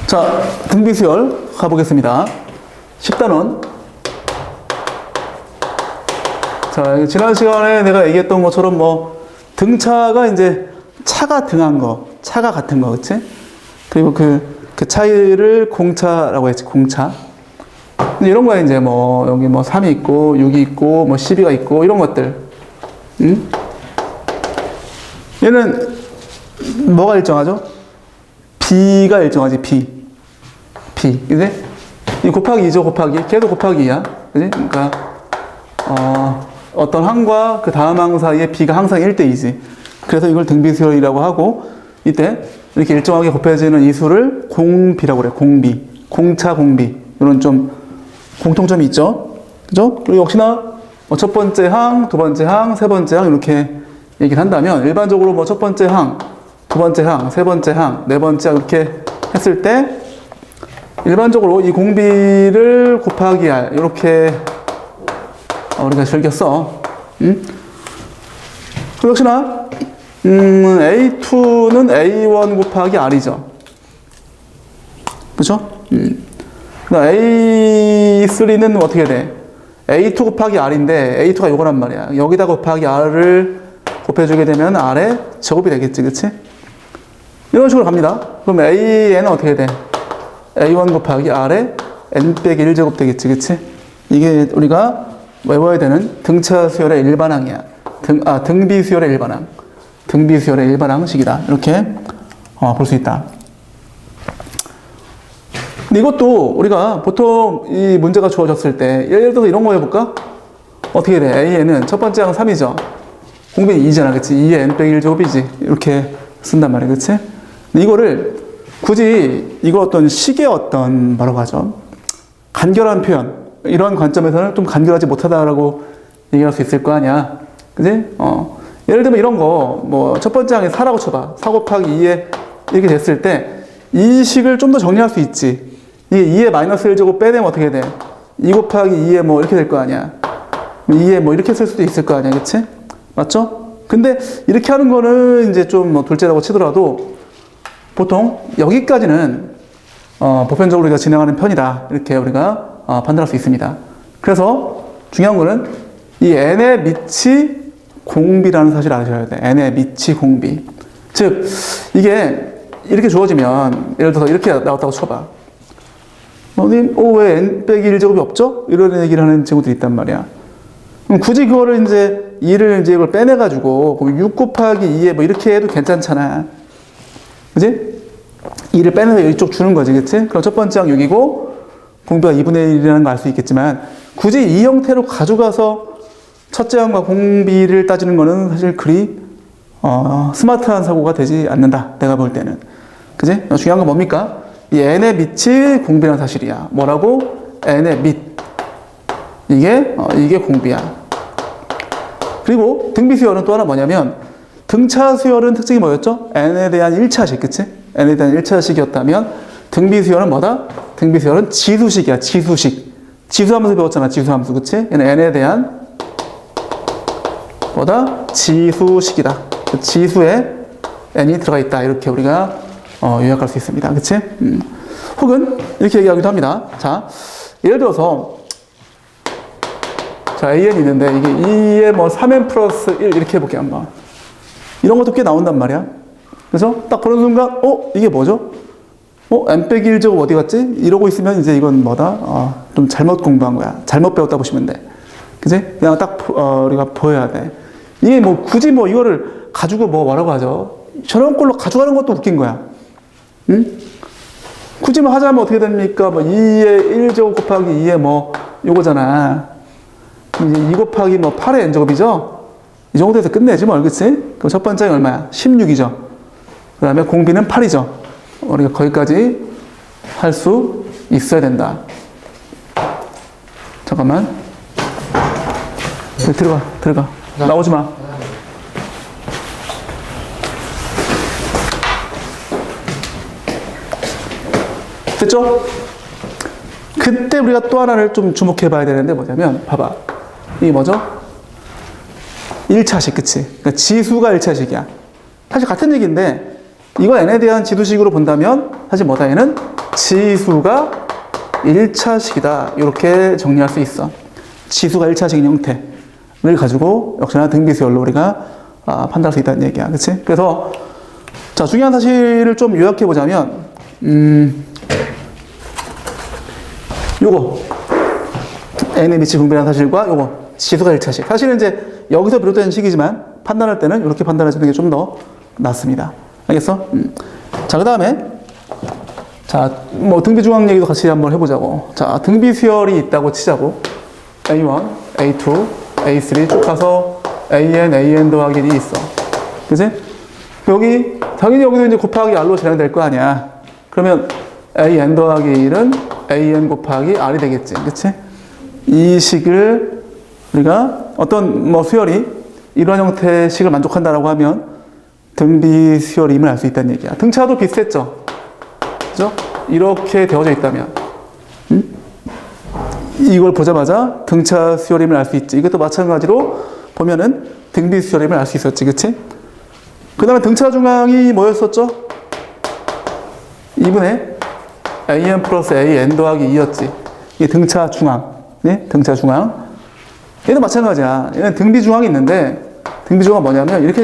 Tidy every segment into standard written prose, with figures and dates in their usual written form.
자, 등비수열 가보겠습니다. 10단원. 자, 지난 시간에 내가 얘기했던 것처럼 뭐 등차가 이제 차가 등한 거, 차가 같은 거, 그치? 그리고 그 차이를 공차라고 했지, 공차. 이런 거에 이제 뭐 여기 뭐 3이 있고 6이 있고 뭐 12가 있고 이런 것들. 응? 얘는 뭐가 일정하죠? B가 일정하지, B. 그지? 이 곱하기 2죠, 곱하기. 걔도 곱하기 2야. 그지? 그러니까, 어떤 항과 그 다음 항 사이에 B가 항상 1대2지. 그래서 이걸 등비수열이라고 하고, 이때 이렇게 일정하게 곱해지는 이 수를 공비라고 그래, 공비. 공차, 공비. 이런 좀 공통점이 있죠. 그죠? 그리고 역시나 뭐 첫 번째 항, 두 번째 항, 세 번째 항 이렇게 얘기를 한다면, 일반적으로 뭐 첫 번째 항, 두 번째 항, 세 번째 항, 네 번째 항 이렇게 했을 때 일반적으로 이 공비를 곱하기 R 이렇게 우리가 즐겼어. 그리고 역시나 A2는 A1 곱하기 R이죠. 그렇죠? A3는 어떻게 돼? A2 곱하기 R인데 A2가 요거란 말이야. 여기다 곱하기 R을 곱해주게 되면 R의 제곱이 되겠지, 그치? 이런 식으로 갑니다. 그럼 AN은 어떻게 돼? A1 곱하기 R의 N 빼기 1제곱 되겠지, 그치? 이게 우리가 외워야 되는 등차 수열의 일반항이야. 등비 수열의 일반항. 등비 수열의 일반항식이다. 이렇게 볼 수 있다. 근데 이것도 우리가 보통 이 문제가 주어졌을 때 예를 들어서 이런 거 해볼까? 어떻게 돼? AN은 첫 번째 항 3이죠. 공비는 2잖아, 그치? 2의 N 빼기 1제곱이지. 이렇게 쓴단 말이야, 그치? 근데 이거를 굳이 이거 어떤 식의 어떤 뭐라고 하죠? 간결한 표현 이런 관점에서는 좀 간결하지 못하다라고 얘기할 수 있을 거 아니야, 그지? 예를 들면 이런 거 뭐 첫 번째 항에 4라고 쳐봐. 4 곱하기 2에 이렇게 됐을 때 이 식을 좀 더 정리할 수 있지. 이게 2에 마이너스 1제곱 빼내면 어떻게 돼? 2 곱하기 2에 뭐 이렇게 될 거 아니야. 2에 뭐 이렇게 쓸 수도 있을 거 아니야, 그치? 맞죠? 근데 이렇게 하는 거는 이제 좀 뭐 둘째라고 치더라도 보통 여기까지는 보편적으로 우리가 진행하는 편이다. 이렇게 우리가 판단할 수 있습니다. 그래서 중요한 거는 이 n의 밑이 공비라는 사실을 아셔야 돼. n의 밑이 공비. 즉 이게 이렇게 주어지면 예를 들어서 이렇게 나왔다고 쳐봐. 왜 n 빼기 1제곱이 없죠? 이런 얘기를 하는 친구들이 있단 말이야. 그럼 굳이 그거를 이제 2를 이제 이걸 빼내가지고 6 곱하기 2에 뭐 이렇게 해도 괜찮잖아. 그지? 2를 빼내서 이쪽 주는 거지, 그치? 그럼 첫 번째 항 6이고, 공비가 2분의 1이라는 걸 알 수 있겠지만, 굳이 이 형태로 가져가서 첫째 항과 공비를 따지는 거는 사실 그리, 스마트한 사고가 되지 않는다. 내가 볼 때는. 그지? 중요한 건 뭡니까? 이 n의 밑이 공비라는 사실이야. 뭐라고? n의 밑. 이게 공비야. 그리고 등비 수열은 또 하나 뭐냐면, 등차 수열은 특징이 뭐였죠? n에 대한 1차식, 그치? n에 대한 1차식이었다면 등비 수열은 뭐다? 등비 수열은 지수식이야, 지수식. 지수함수 배웠잖아, 지수함수, 그치? 얘는 n에 대한 뭐다? 지수식이다. 그 지수에 n이 들어가 있다. 이렇게 우리가 요약할 수 있습니다, 그치? 혹은 이렇게 얘기하기도 합니다. 자, 예를 들어서 자, AN이 있는데 이게 2에 뭐 3n 플러스 1 이렇게 해볼게 한번. 이런 것도 꽤 나온단 말이야. 그래서 딱 보는 순간, 이게 뭐죠? n 빼기 1제곱 어디 갔지? 이러고 있으면 이제 이건 뭐다? 좀 잘못 공부한 거야. 잘못 배웠다 보시면 돼. 그지? 그냥 딱, 우리가 보여야 돼. 이게 뭐 굳이 뭐 이거를 가지고 뭐라고 하죠? 저런 걸로 가져가는 것도 웃긴 거야. 응? 굳이 뭐 하자면 어떻게 됩니까? 뭐 2의 1제곱 곱하기 2의 뭐 요거잖아. 이제 2 곱하기 뭐 8의 n제곱이죠? 이 정도 에서 끝내지 뭘, 그치? 그럼 첫 번째는 얼마야? 16이죠. 그 다음에 공비는 8이죠. 우리가 거기까지 할 수 있어야 된다. 잠깐만. 들어가. 나오지 마. 됐죠? 그때 우리가 또 하나를 좀 주목해 봐야 되는데 뭐냐면, 봐봐. 이게 뭐죠? 1차식, 그치? 그러니까 지수가 1차식이야. 사실 같은 얘기인데, 이거 n에 대한 지수식으로 본다면, 사실 뭐다? 얘는 지수가 1차식이다. 이렇게 정리할 수 있어. 지수가 1차식인 형태를 가지고 역시나 등비수열로 우리가 판단할 수 있다는 얘기야. 그치? 그래서 자, 중요한 사실을 좀 요약해 보자면 요거 n의 밑이 분배라는 사실과 요거 지수가 1차식. 사실은 이제 여기서 비롯된 식이지만 판단할 때는 이렇게 판단해 주는 게 좀 더 낫습니다. 알겠어? 자, 그 다음에 자, 뭐 등비 중앙 얘기도 같이 한번 해보자고. 자, 등비 수열이 있다고 치자고. A1, A2, A3 쭉 가서 AN 더하기 1이 있어. 그치? 여기 당연히 여기도 이제 곱하기 R로 재량될 거 아니야. 그러면 AN 더하기 1은 AN 곱하기 R이 되겠지. 그치? 이 식을 우리가 어떤 뭐 수열이 이러한 형태의 식을 만족한다라고 하면 등비 수열임을 알 수 있다는 얘기야. 등차도 비슷했죠. 그죠? 이렇게 되어져 있다면 이걸 보자마자 등차 수열임을 알 수 있지. 이것도 마찬가지로 보면은 등비 수열임을 알 수 있었지. 그치? 그 다음에 등차 중앙이 뭐였었죠? 2분의 AN 플러스 AN 더하기 2였지. 이게 등차 중앙. 네? 등차 중앙. 얘도 마찬가지야. 얘는 등비 중앙이 있는데, 등비 중앙은 뭐냐면, 이렇게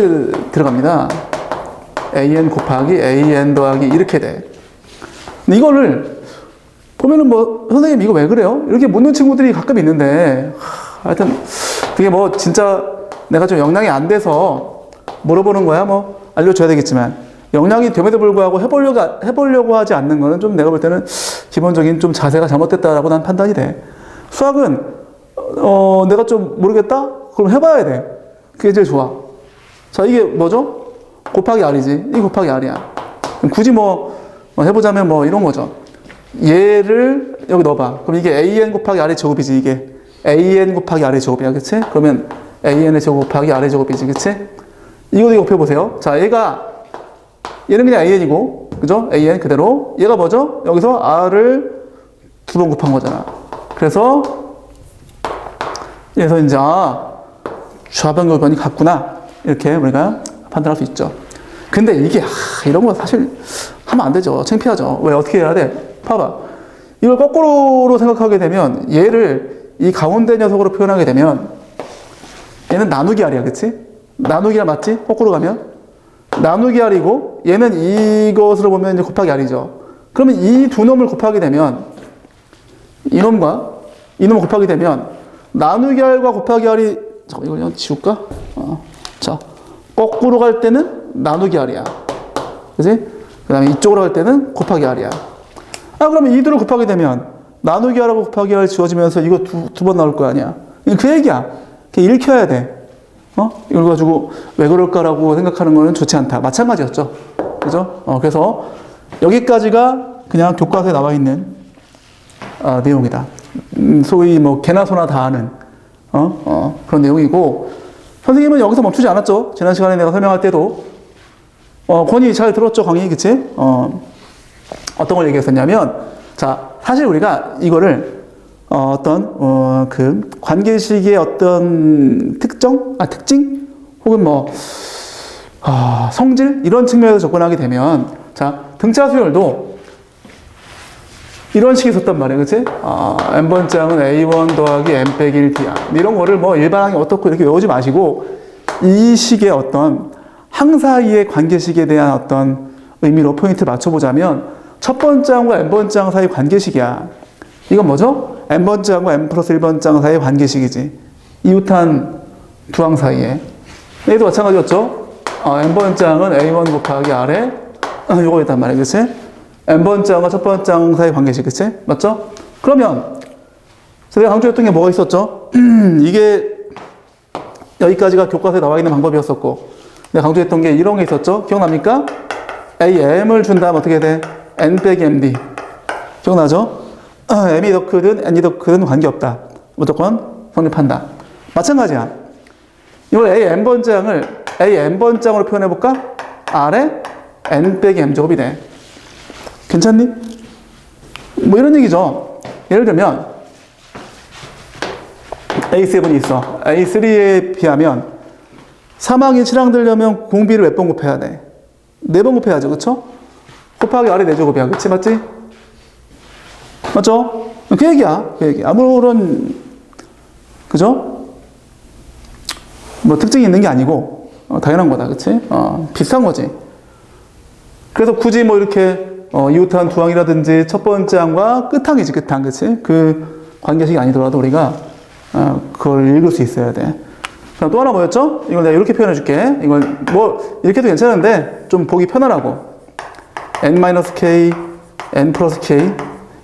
들어갑니다. AN 곱하기 AN 더하기 이렇게 돼. 근데 이거를, 보면은 뭐, 선생님 이거 왜 그래요? 이렇게 묻는 친구들이 가끔 있는데, 하여튼, 그게 뭐, 진짜 내가 좀 역량이 안 돼서 물어보는 거야. 뭐, 알려줘야 되겠지만, 역량이 됨에도 불구하고 해보려고 하지 않는 거는 좀 내가 볼 때는 기본적인 좀 자세가 잘못됐다라고 난 판단이 돼. 수학은, 내가 좀 모르겠다? 그럼 해봐야 돼. 그게 제일 좋아. 자, 이게 뭐죠? 곱하기 R이지. 이게 곱하기 R이야. 굳이 뭐 해보자면 뭐 이런 거죠. 얘를 여기 넣어봐. 그럼 이게 AN 곱하기 R의 제곱이지, 이게. AN 곱하기 R의 제곱이야. 그치? 그러면 AN의 제곱 곱하기 R의 제곱이지. 그치? 이거 곱해보세요. 자, 얘는 그냥 AN이고, 그죠? AN 그대로. 얘가 뭐죠? 여기서 R을 두 번 곱한 거잖아. 그래서 이제 좌변교변이 같구나. 이렇게 우리가 판단할 수 있죠. 근데 이게 이런 거 사실 하면 안 되죠. 창피하죠. 왜 어떻게 해야 돼? 봐봐. 이걸 거꾸로 생각하게 되면 얘를 이 가운데 녀석으로 표현하게 되면 얘는 나누기 R이야. 그치? 나누기 R 맞지? 거꾸로 가면 나누기 R이고 얘는 이것으로 보면 이제 곱하기 R이죠. 그러면 이 두 놈을 곱하게 되면 이놈과 이놈을 곱하게 되면 나누기 R과 곱하기 R이 잠깐 이걸 그냥 지울까? 자, 거꾸로 갈 때는 나누기 R이야. 그치? 그 다음에 이쪽으로 갈 때는 곱하기 R이야. 그러면 이 둘을 곱하게 되면 나누기 R하고 곱하기 R 지워지면서 이거 두 번 나올 거 아니야. 그 얘기야. 읽혀야 돼. 이걸 가지고 왜 그럴까라고 생각하는 거는 좋지 않다. 마찬가지였죠. 그죠? 그래서 여기까지가 그냥 교과서에 나와 있는 내용이다. 소위 뭐 개나 소나 다 아는 그런 내용이고, 선생님은 여기서 멈추지 않았죠. 지난 시간에 내가 설명할 때도 권위 잘 들었죠, 강의. 그치? 어떤 걸 얘기했었냐면, 자, 사실 우리가 이거를 그 관계식의 어떤 특징 혹은 뭐 성질 이런 측면에서 접근하게 되면, 자, 등차 수열도 이런 식이 있었단 말이에요. 그치? n번장은 A1 더하기 n 빼기 1T야. 이런 거를 뭐 일반항이 어떻고 이렇게 외우지 마시고, 이 식의 어떤 항사이의 관계식에 대한 어떤 의미로 포인트를 맞춰보자면, 첫 번장과 n번장 사이 관계식이야. 이건 뭐죠? n번장과 n 플러스 1번장 사이의 관계식이지. 이웃한 두 항 사이에. 얘도 마찬가지였죠? n번장은 A1 곱하기 R에 요거였단 말이에요. 그치? n번장과 첫 번장 사이의 관계식, 그치? 맞죠? 그러면, 제가 강조했던 게 뭐가 있었죠? 이게, 여기까지가 교과서에 나와 있는 방법이었었고, 내가 강조했던 게 이런 게 있었죠? 기억납니까? AM을 준 다음 어떻게 돼? N 빼기 MD. 기억나죠? M이 더 크든 N이 더 크든 관계없다. 무조건 성립한다. 마찬가지야. 이걸 AN번장으로 표현해볼까? R에 N 빼기 M제곱이 돼. 괜찮니? 뭐 이런 얘기죠. 예를 들면 A7이 있어. A3에 비하면 사망이 실항되려면 공비를 몇 번 곱해야 돼? 4번 곱해야죠. 그쵸? 곱하기 R이 4제곱이야. 그치? 맞지? 맞죠? 그 얘기야. 그 얘기. 아무런, 그죠? 뭐 특징이 있는 게 아니고, 당연한 거다. 그치? 비슷한 거지. 그래서 굳이 뭐 이렇게, 이웃한 두 항이라든지 첫 번째 항과 끝항이지, 끝항. 그치? 그 관계식이 아니더라도 우리가, 그걸 읽을 수 있어야 돼. 자, 또 하나 뭐였죠? 이걸 내가 이렇게 표현해 줄게. 이걸 뭐, 이렇게도 괜찮은데, 좀 보기 편하라고. n-k, n 플러스 k.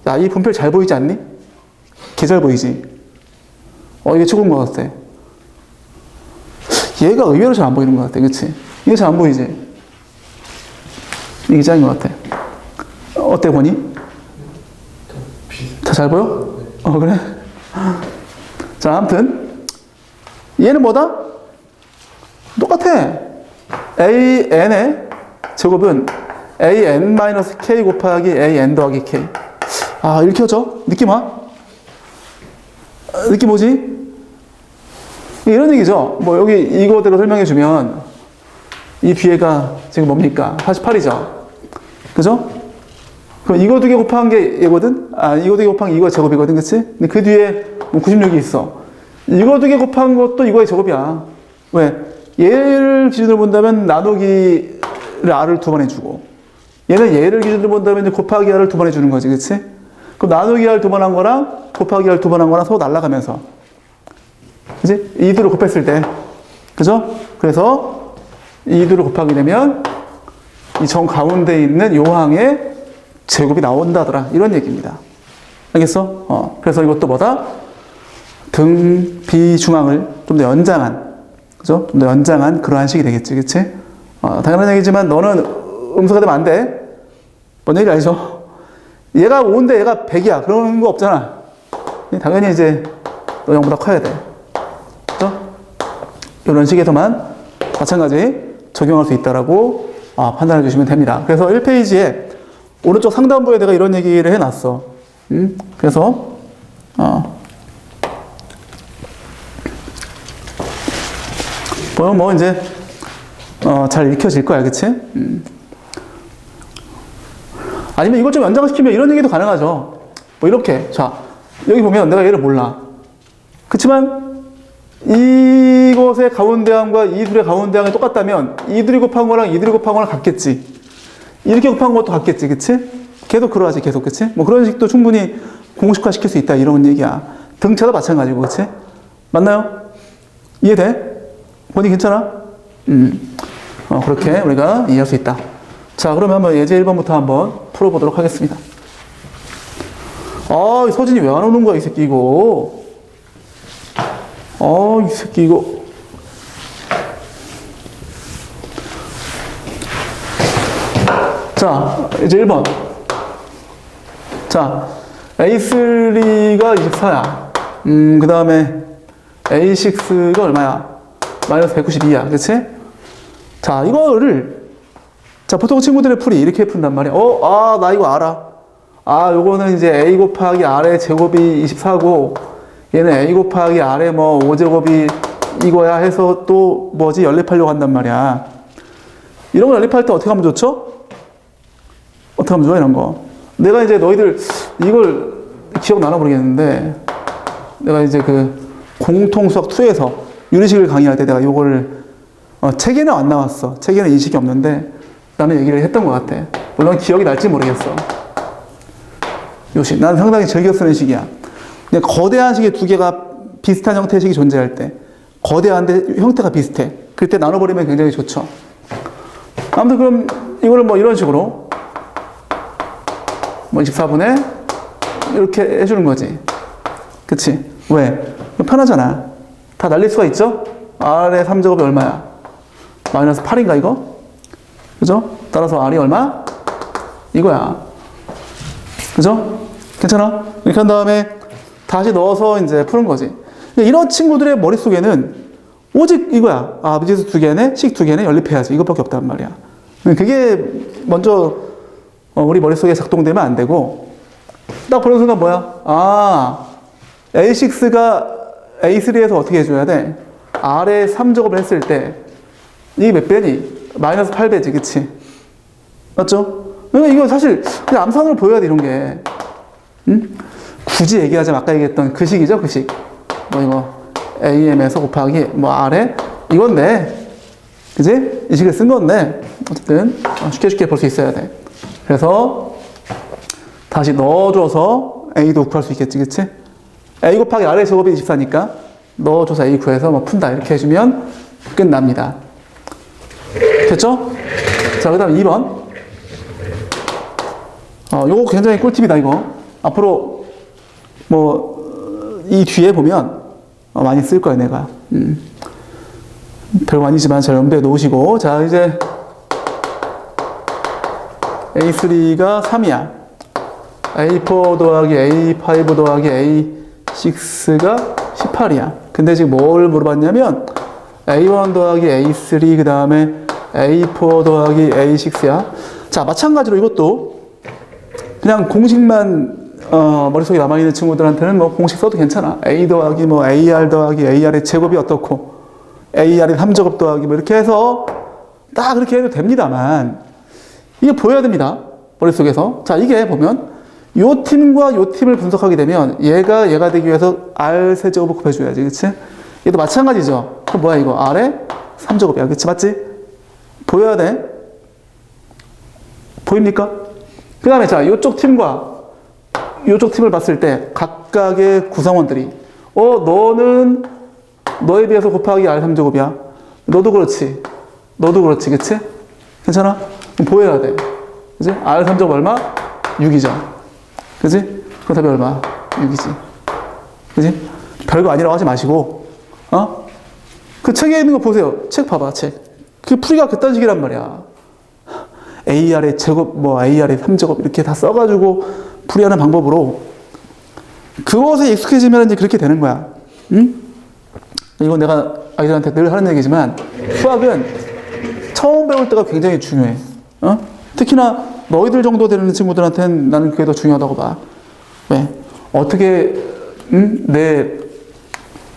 야, 이 분필 잘 보이지 않니? 개 잘 보이지? 이게 최고인 것 같아. 얘가 의외로 잘 안 보이는 것 같아. 그치? 이게 잘 안 보이지? 이게 짱인 것 같아. 어때, 보니? 다 잘 보여? 그래? 자, 아무튼. 얘는 뭐다? 똑같아. an의 제곱은 an-k 곱하기 an 더하기 k. 읽혀져? 느낌 와? 느낌 오지? 이런 얘기죠. 뭐 여기 이거대로 설명해 주면 이 뒤에가 지금 뭡니까? 48이죠. 그죠? 그럼 이거 두 개 곱한 게 얘거든? 이거 두 개 곱한 게 이거의 제곱이거든. 그치? 근데 그 뒤에 뭐 96이 있어. 이거 두 개 곱한 것도 이거의 제곱이야. 왜? 얘를 기준으로 본다면 나누기를 r을 두 번 해주고, 얘는 얘를 기준으로 본다면 이제 곱하기 r을 두 번 해주는 거지. 그치? 그럼 나누기 r 두 번 한 거랑 곱하기 r 두 번 한 거랑 서로 날아가면서, 그치? 이 두를 곱했을 때. 그죠? 그래서 이 두를 곱하게 되면 이 정 가운데 있는 요 항의 제곱이 나온다더라. 이런 얘기입니다. 알겠어? 그래서 이것도 뭐다? 등 비중항을 좀 더 연장한, 그죠? 좀 더 연장한 그러한 식이 되겠지. 그치? 당연한 얘기지만 너는 음수가 되면 안 돼. 뭔 얘기 알죠? 얘가 5인데 얘가 100이야. 그런 거 없잖아. 당연히 이제 너 0보다 커야 돼. 그죠? 이런 식에서만 마찬가지 적용할 수 있다라고 판단해 주시면 됩니다. 그래서 1페이지에 오른쪽 상단부에 내가 이런 얘기를 해놨어. 그래서 보면 뭐 이제 잘 읽혀질 거야. 그치? 아니면 이걸 좀 연장시키면 이런 얘기도 가능하죠. 뭐 이렇게. 자, 여기 보면 내가 얘를 몰라. 그치만 이것의 가운데항과 이 둘의 가운데항이 똑같다면 이 둘이 곱한 거랑 이 둘이 곱한 거랑 같겠지. 이렇게 곱한 것도 같겠지. 그치? 계속 그러하지. 계속. 그치? 뭐 그런 식도 충분히 공식화 시킬 수 있다. 이런 얘기야. 등차도 마찬가지고. 그치? 맞나요? 이해돼? 보니 괜찮아? 그렇게 우리가 이해할 수 있다. 자, 그러면 한번 예제 1번부터 한번 풀어보도록 하겠습니다. 이 서진이 왜 안 오는 거야, 이 새끼, 이거. 이 새끼, 이거. 자, 이제 1번. 자, A3가 24야. 그 다음에 A6가 얼마야? 마이너스 192야. 그치? 자, 이거를, 자, 보통 친구들의 풀이 이렇게 푼단 말이야. 나 이거 알아. 요거는 이제 A 곱하기 R의 제곱이 24고, 얘는 A 곱하기 R의 뭐 5제곱이 이거야 해서 또 뭐지? 연립하려고 한단 말이야. 이런 거 연립할 때 어떻게 하면 좋죠? 어떻게 하면 좋아, 이런 거. 내가 이제 너희들 이걸 기억나나 모르겠는데, 내가 이제 그 공통수학 2에서 유리식을 강의할 때 내가 이거를 책에는 안 나왔어. 책에는 이 식이 없는데 나는 얘기를 했던 것 같아. 물론 기억이 날지 모르겠어. 요 식. 난 상당히 즐겨 쓰는 식이야. 근데 거대한 식이 두 개가 비슷한 형태의 식이 존재할 때, 거대한데 형태가 비슷해. 그때 나눠버리면 굉장히 좋죠. 아무튼 그럼 이거를 뭐 이런 식으로 뭐 24분의 이렇게 해주는 거지. 그치? 왜? 편하잖아. 다 날릴 수가 있죠? R의 3제곱이 얼마야? 마이너스 8인가 이거? 그죠? 따라서 R이 얼마? 이거야. 그죠? 괜찮아? 이렇게 한 다음에 다시 넣어서 이제 푸는 거지. 이런 친구들의 머릿속에는 오직 이거야. 미지수 두 개네, 식 두 개네, 연립해야지. 이것밖에 없단 말이야. 그게 먼저 우리 머릿속에 작동되면 안 되고, 딱 보는 순간 뭐야? A6가 A3에서 어떻게 해줘야 돼? R의 3제곱을 했을 때 이게 몇 배니? 마이너스 8배지. 그치? 맞죠? 그러니까 이거 사실 그냥 암산으로 보여야 돼. 이런 게. 굳이 얘기하자면 아까 얘기했던 그 식이죠, 그 식. 뭐 이거 AM에서 곱하기 뭐 R에 이건데, 그지? 이 식을 쓴 건데 어쨌든 쉽게 볼 수 있어야 돼. 그래서 다시 넣어줘서 A도 구할 수 있겠지, 그치? A 곱하기 R의 제곱이 24니까 넣어줘서 A 구해서 뭐 푼다 이렇게 해주면 끝납니다. 됐죠? 자, 그 다음 2번. 요거 굉장히 꿀팁이다, 이거. 앞으로, 이 뒤에 보면, 많이 쓸 거야, 내가. 별거 아니지만 잘 염두에 놓으시고. 자, 이제, A3가 3이야. A4 더하기 A5 더하기 A6가 18이야. 근데 지금 뭘 물어봤냐면, A1 더하기 A3, 그 다음에 A4 더하기 A6야. 자, 마찬가지로 이것도 그냥 공식만 머릿속에 남아있는 친구들한테는 뭐 공식 써도 괜찮아. A 더하기 뭐 AR 더하기 AR의 제곱이 어떻고 AR의 3제곱 더하기 뭐 이렇게 해서 딱 그렇게 해도 됩니다만 이게 보여야 됩니다. 머릿속에서. 자, 이게 보면 요 팀과 요 팀을 분석하게 되면 얘가 되기 위해서 R 세제곱을 곱해줘야지. 그치? 얘도 마찬가지죠. 그럼 뭐야 이거? R의 3제곱이야. 그치? 맞지? 보여야 돼. 보입니까? 그 다음에 자, 요쪽 팀과 요쪽 팀을 봤을 때 각각의 구성원들이 너는 너에 비해서 곱하기 R 3제곱이야. 너도 그렇지. 너도 그렇지. 그치? 괜찮아? 그럼 보여야 돼. 그치? R 3제곱 얼마? 6이죠. 그치? 그럼 답이 얼마? 6이지. 그치? 별거 아니라고 하지 마시고 그 책에 있는 거 보세요. 책 봐봐, 책. 그 풀이가 그딴 식이란 말이야. AR의 제곱, AR의 3제곱 이렇게 다 써가지고 풀이하는 방법으로 그것에 익숙해지면 이제 그렇게 되는 거야. 응? 이건 내가 아이들한테 늘 하는 얘기지만 수학은 처음 배울 때가 굉장히 중요해. 특히나 너희들 정도 되는 친구들한테는 나는 그게 더 중요하다고 봐. 왜? 어떻게 내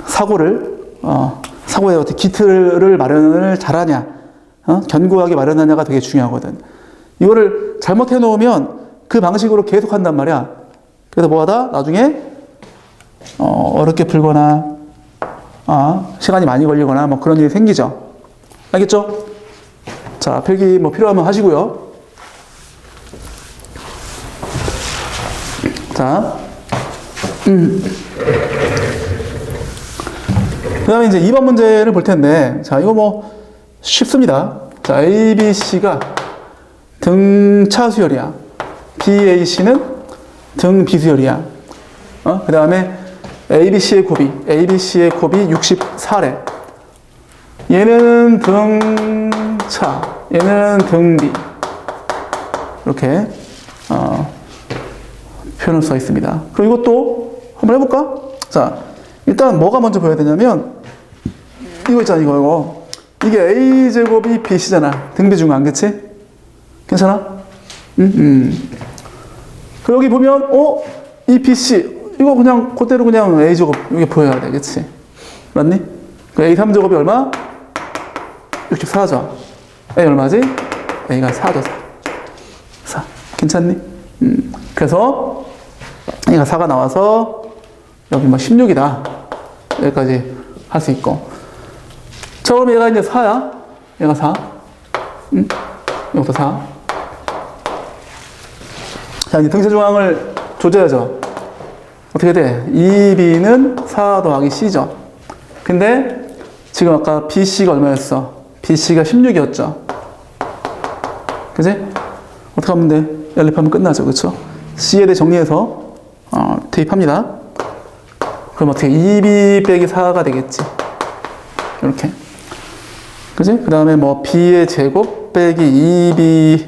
사고에 어떻게 기틀을 마련을 잘하냐, 견고하게 마련하냐가 되게 중요하거든. 이거를 잘못해 놓으면 그 방식으로 계속 한단 말이야. 그래서 뭐하다? 나중에, 어렵게 풀거나, 시간이 많이 걸리거나 뭐 그런 일이 생기죠. 알겠죠? 자, 필기 필요하면 하시고요. 자, 그 다음에 이제 2번 문제를 볼 텐데, 자, 이거 쉽습니다. 자, A, B, C가 등차 수열이야. B, A, C는 등 비수열이야. 그 다음에 A, B, C의 곱이 64래. 얘는 등차, 얘는 등비. 이렇게, 표현을 써 있습니다. 그럼 이것도 한번 해볼까? 자, 일단 뭐가 먼저 보여야 되냐면, 이거 있잖아, 이거. 이게 A제곱이 BC잖아. 등비중간, 그치? 괜찮아? 그리고 여기 보면, 이 BC, 이거 그냥, 그대로 그냥 A제곱, 이게 보여야 돼, 그치? 맞니? 그 A3제곱이 얼마? 64죠. A 얼마지? A가 4죠, 4. 괜찮니? 그래서, A가 4가 나와서, 여기 16이다. 여기까지 할 수 있고. 자, 그럼 얘가 이제 4야. 얘가 4. 이것도 4. 자, 이제 등차 중앙을 조져야죠. 어떻게 돼? 2B는 4 더하기 C죠. 근데 지금 아까 BC가 얼마였어? BC가 16이었죠. 그지? 어떻게 하면 돼? 연립하면 끝나죠. 그쵸? C에 대해 정리해서 대입합니다. 그럼 어떻게 2B 빼기 4가 되겠지. 이렇게. 그지? 그 다음에 B의 제곱 빼기 2B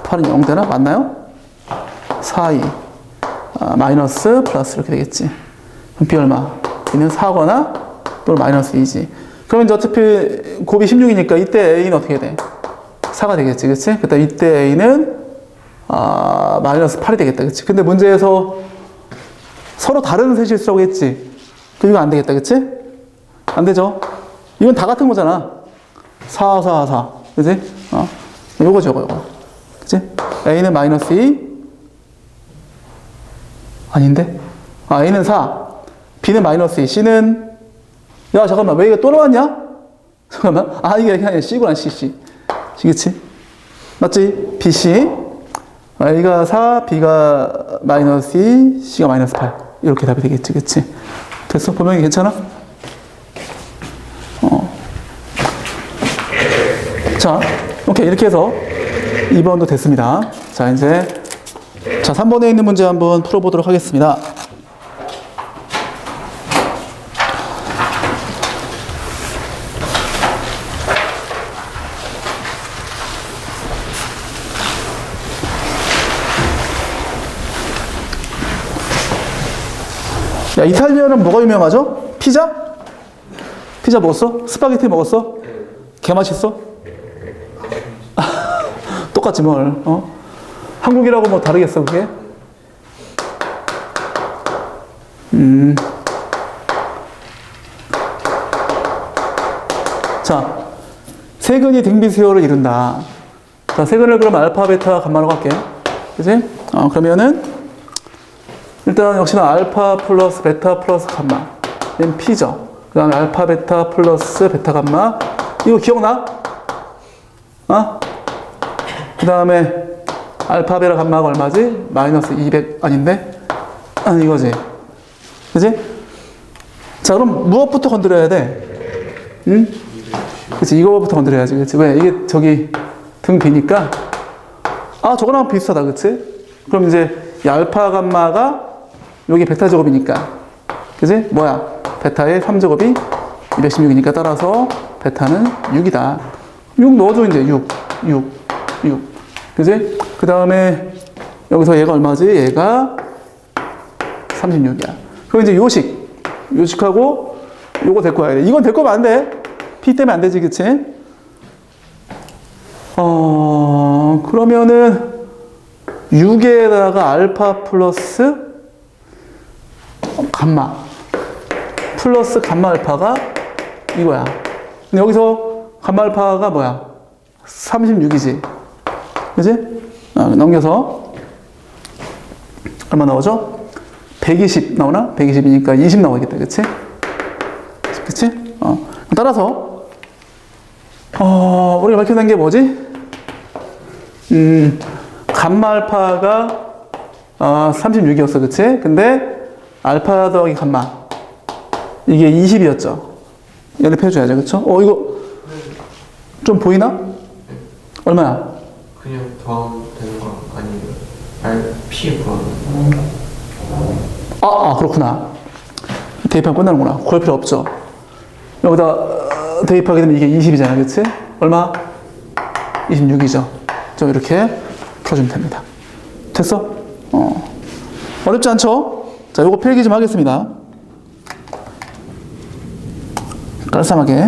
8은 0 되나? 맞나요? 4, 2. 마이너스 플러스 이렇게 되겠지. 그럼 B 얼마? B는 4거나 또는 마이너스 2지. 그러면 이제 어차피 곱이 16이니까 이때 A는 어떻게 돼? 4가 되겠지. 그치? 그때 이때 A는 마이너스 8이 되겠다. 그치? 근데 문제에서 서로 다른 셋일 수라고 했지. 그럼 이거 안 되겠다. 그치? 안 되죠? 이건 다 같은 거잖아. 4, 4, 4. 그치? 요거. 그치? A는 마이너스 2, 아닌데? 아, A는 4, B는 마이너스 2, C는, 야, 잠깐만, 왜 이거 또 나왔냐? 잠깐만. 아, 이게 아니야. C구나, C. 그치? 맞지? B, C. A가 4, B가 마이너스 2, C가 마이너스 8. 이렇게 답이 되겠지, 그치? 됐어? 보명이 괜찮아? 자, 오케이. 이렇게 해서 2번도 됐습니다. 자, 이제, 자, 3번에 있는 문제 한번 풀어보도록 하겠습니다. 야, 이탈리아는 뭐가 유명하죠? 피자? 피자 먹었어? 스파게티 먹었어? 개 맛있어? 똑같지 뭘, 한국이라고 뭐 다르겠어, 그게? 자, 세근이 등비수열을 이룬다. 자, 세근을 그럼 알파, 베타, 감마로 할게. 그지? 그러면은, 일단 역시나 알파 플러스 베타 플러스 감마. 얘는 P죠. 그 다음에 알파, 베타 플러스 베타, 감마. 이거 기억나? 그 다음에 알파, 베타, 감마가 얼마지? 마이너스 200 아닌데? 이거지. 그지? 자, 그럼 무엇부터 건드려야 돼? 응? 그치, 이거부터 건드려야지. 그치? 왜? 이게 저기 등 B니까. 저거랑 비슷하다. 그치? 그럼 이제 이 알파, 감마가 여기 베타 제곱이니까. 그치? 뭐야? 베타의 3제곱이 216이니까 따라서 베타는 6이다. 6 넣어줘, 이제. 6. 그치? 그 다음에 여기서 얘가 얼마지? 얘가 36이야. 그럼 이제 요식하고 요거 데리고 와야 돼. 이건 데리고 오면 안 돼. P 때문에 안 되지, 그치? 그러면은 6에다가 알파 플러스 감마 플러스 감마 알파가 이거야. 근데 여기서 감마 알파가 뭐야? 36이지. 그지? 넘겨서 얼마 나오죠? 120 나오나? 120이니까 20 나오겠다. 그치? 그치? 따라서 우리가 밝혀낸 게 뭐지? 감마 알파가 36이었어. 그치? 근데 알파 더하기 감마 이게 20이었죠. 연립해줘야죠. 그쵸? 이거 좀 보이나? 얼마야? 그냥 더하면 되는 거 아니에요? P 구하는 그렇구나. 대입하면 끝나는구나. 구할 필요 없죠. 여기다 대입하게 되면 이게 20이잖아. 그치? 얼마? 26이죠. 좀 이렇게 풀어주면 됩니다. 됐어? 어렵지 않죠? 자, 요거 필기 좀 하겠습니다. 깔쌈하게.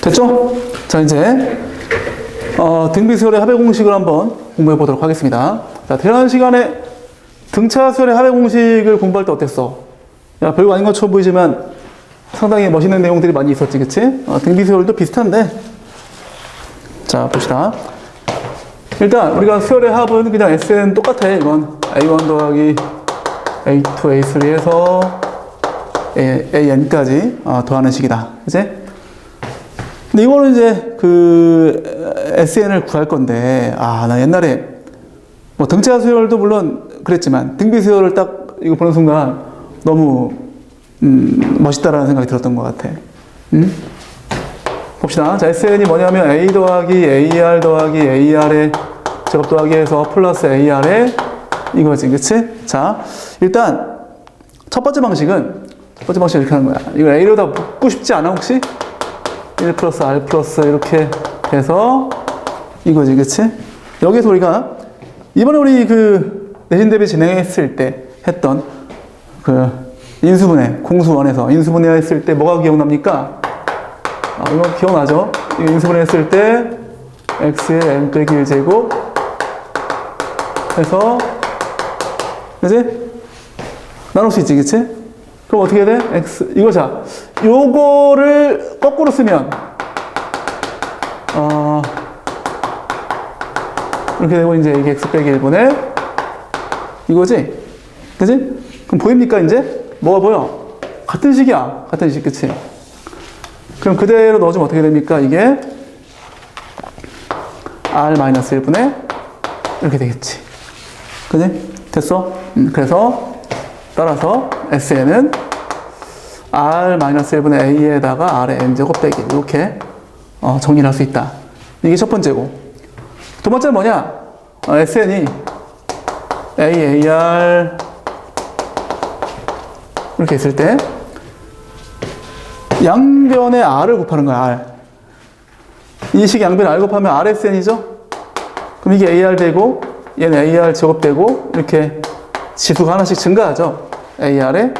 됐죠? 자, 이제 등비수열의 합의 공식을 한번 공부해 보도록 하겠습니다. 자, 지난 시간에 등차수열의 합의 공식을 공부할 때 어땠어? 야, 별거 아닌 것처럼 보이지만 상당히 멋있는 내용들이 많이 있었지, 그치? 등비수열도 비슷한데. 자, 봅시다. 일단, 우리가 수열의 합은 그냥 SN 똑같아, 이건. A1 더하기 A2, A3에서 AN까지 더하는 식이다. 그치? 근데 이거는 이제 SN을 구할 건데, 나 옛날에 뭐 등차 수열도 물론 그랬지만 등비 수열을 딱 이거 보는 순간 너무 멋있다라는 생각이 들었던 것 같아. 봅시다. 자, SN이 뭐냐면 A 더하기 AR 더하기 AR의 제곱 더하기 해서 플러스 AR의 이거지, 그치? 자, 일단 첫 번째 방식은 이렇게 하는 거야. 이거 A로다 묶고 싶지 않아, 혹시? 1 플러스 R 플러스 이렇게 해서 이거지, 그치? 여기서 우리가 이번에 우리 내신 대비 진행했을 때 했던 인수분해, 공수원에서 인수분해 했을 때 뭐가 기억납니까? 이거 기억나죠? 이거 인수분해 했을 때 x의 n 빼기 1제곱 해서 그치? 나눌 수 있지, 그치? 그럼 어떻게 돼? x 이거 자, 요거를 거꾸로 쓰면 이렇게 되고 이제 이게 x 빼기 1분의 이거지? 그치? 그럼 보입니까 이제? 뭐가 보여? 같은 식이야. 같은 식, 그치? 그럼 그대로 넣어주면 어떻게 됩니까? 이게 r-1분의 이렇게 되겠지. 그치? 됐어? 그래서 따라서 SN은 r-1분의 a에다가 r의 n제곱 빼기 이렇게 정리를 할 수 있다. 이게 첫 번째고. 두 번째는 뭐냐? SN이 AR 이렇게 있을 때 양변에 R을 곱하는 거야, R. 이 식 양변에 R 곱하면 RSN이죠? 그럼 이게 AR 되고 얘는 AR 제곱되고 이렇게 지수가 하나씩 증가하죠? AR에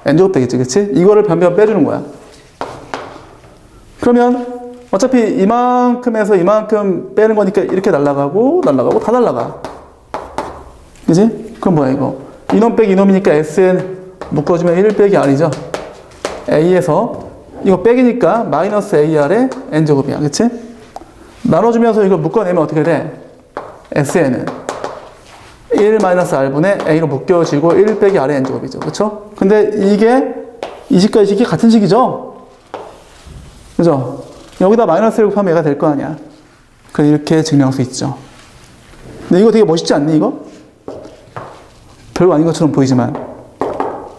N제곱 되겠지, 그치? 이거를 변변 빼주는 거야. 그러면 어차피 이만큼에서 이만큼 빼는 거니까 이렇게 날아가고 다 날아가. 그지? 그럼 뭐야 이거? 이놈 빼기 이놈이니까 SN 묶어주면 1 빼기 R이죠? A에서 이거 빼기니까 마이너스 AR의 N제곱이야. 그치? 나눠주면서 이거 묶어내면 어떻게 돼? SN은 1 마이너스 R분의 A로 묶여지고 1 빼기 R의 N제곱이죠. 그쵸? 근데 이게 이 식과 이 식이 같은 식이죠? 그죠? 여기다 마이너스를 곱하면 얘가 될 거 아니야. 그래서 이렇게 증명할 수 있죠. 근데 이거 되게 멋있지 않니, 이거? 별거 아닌 것처럼 보이지만.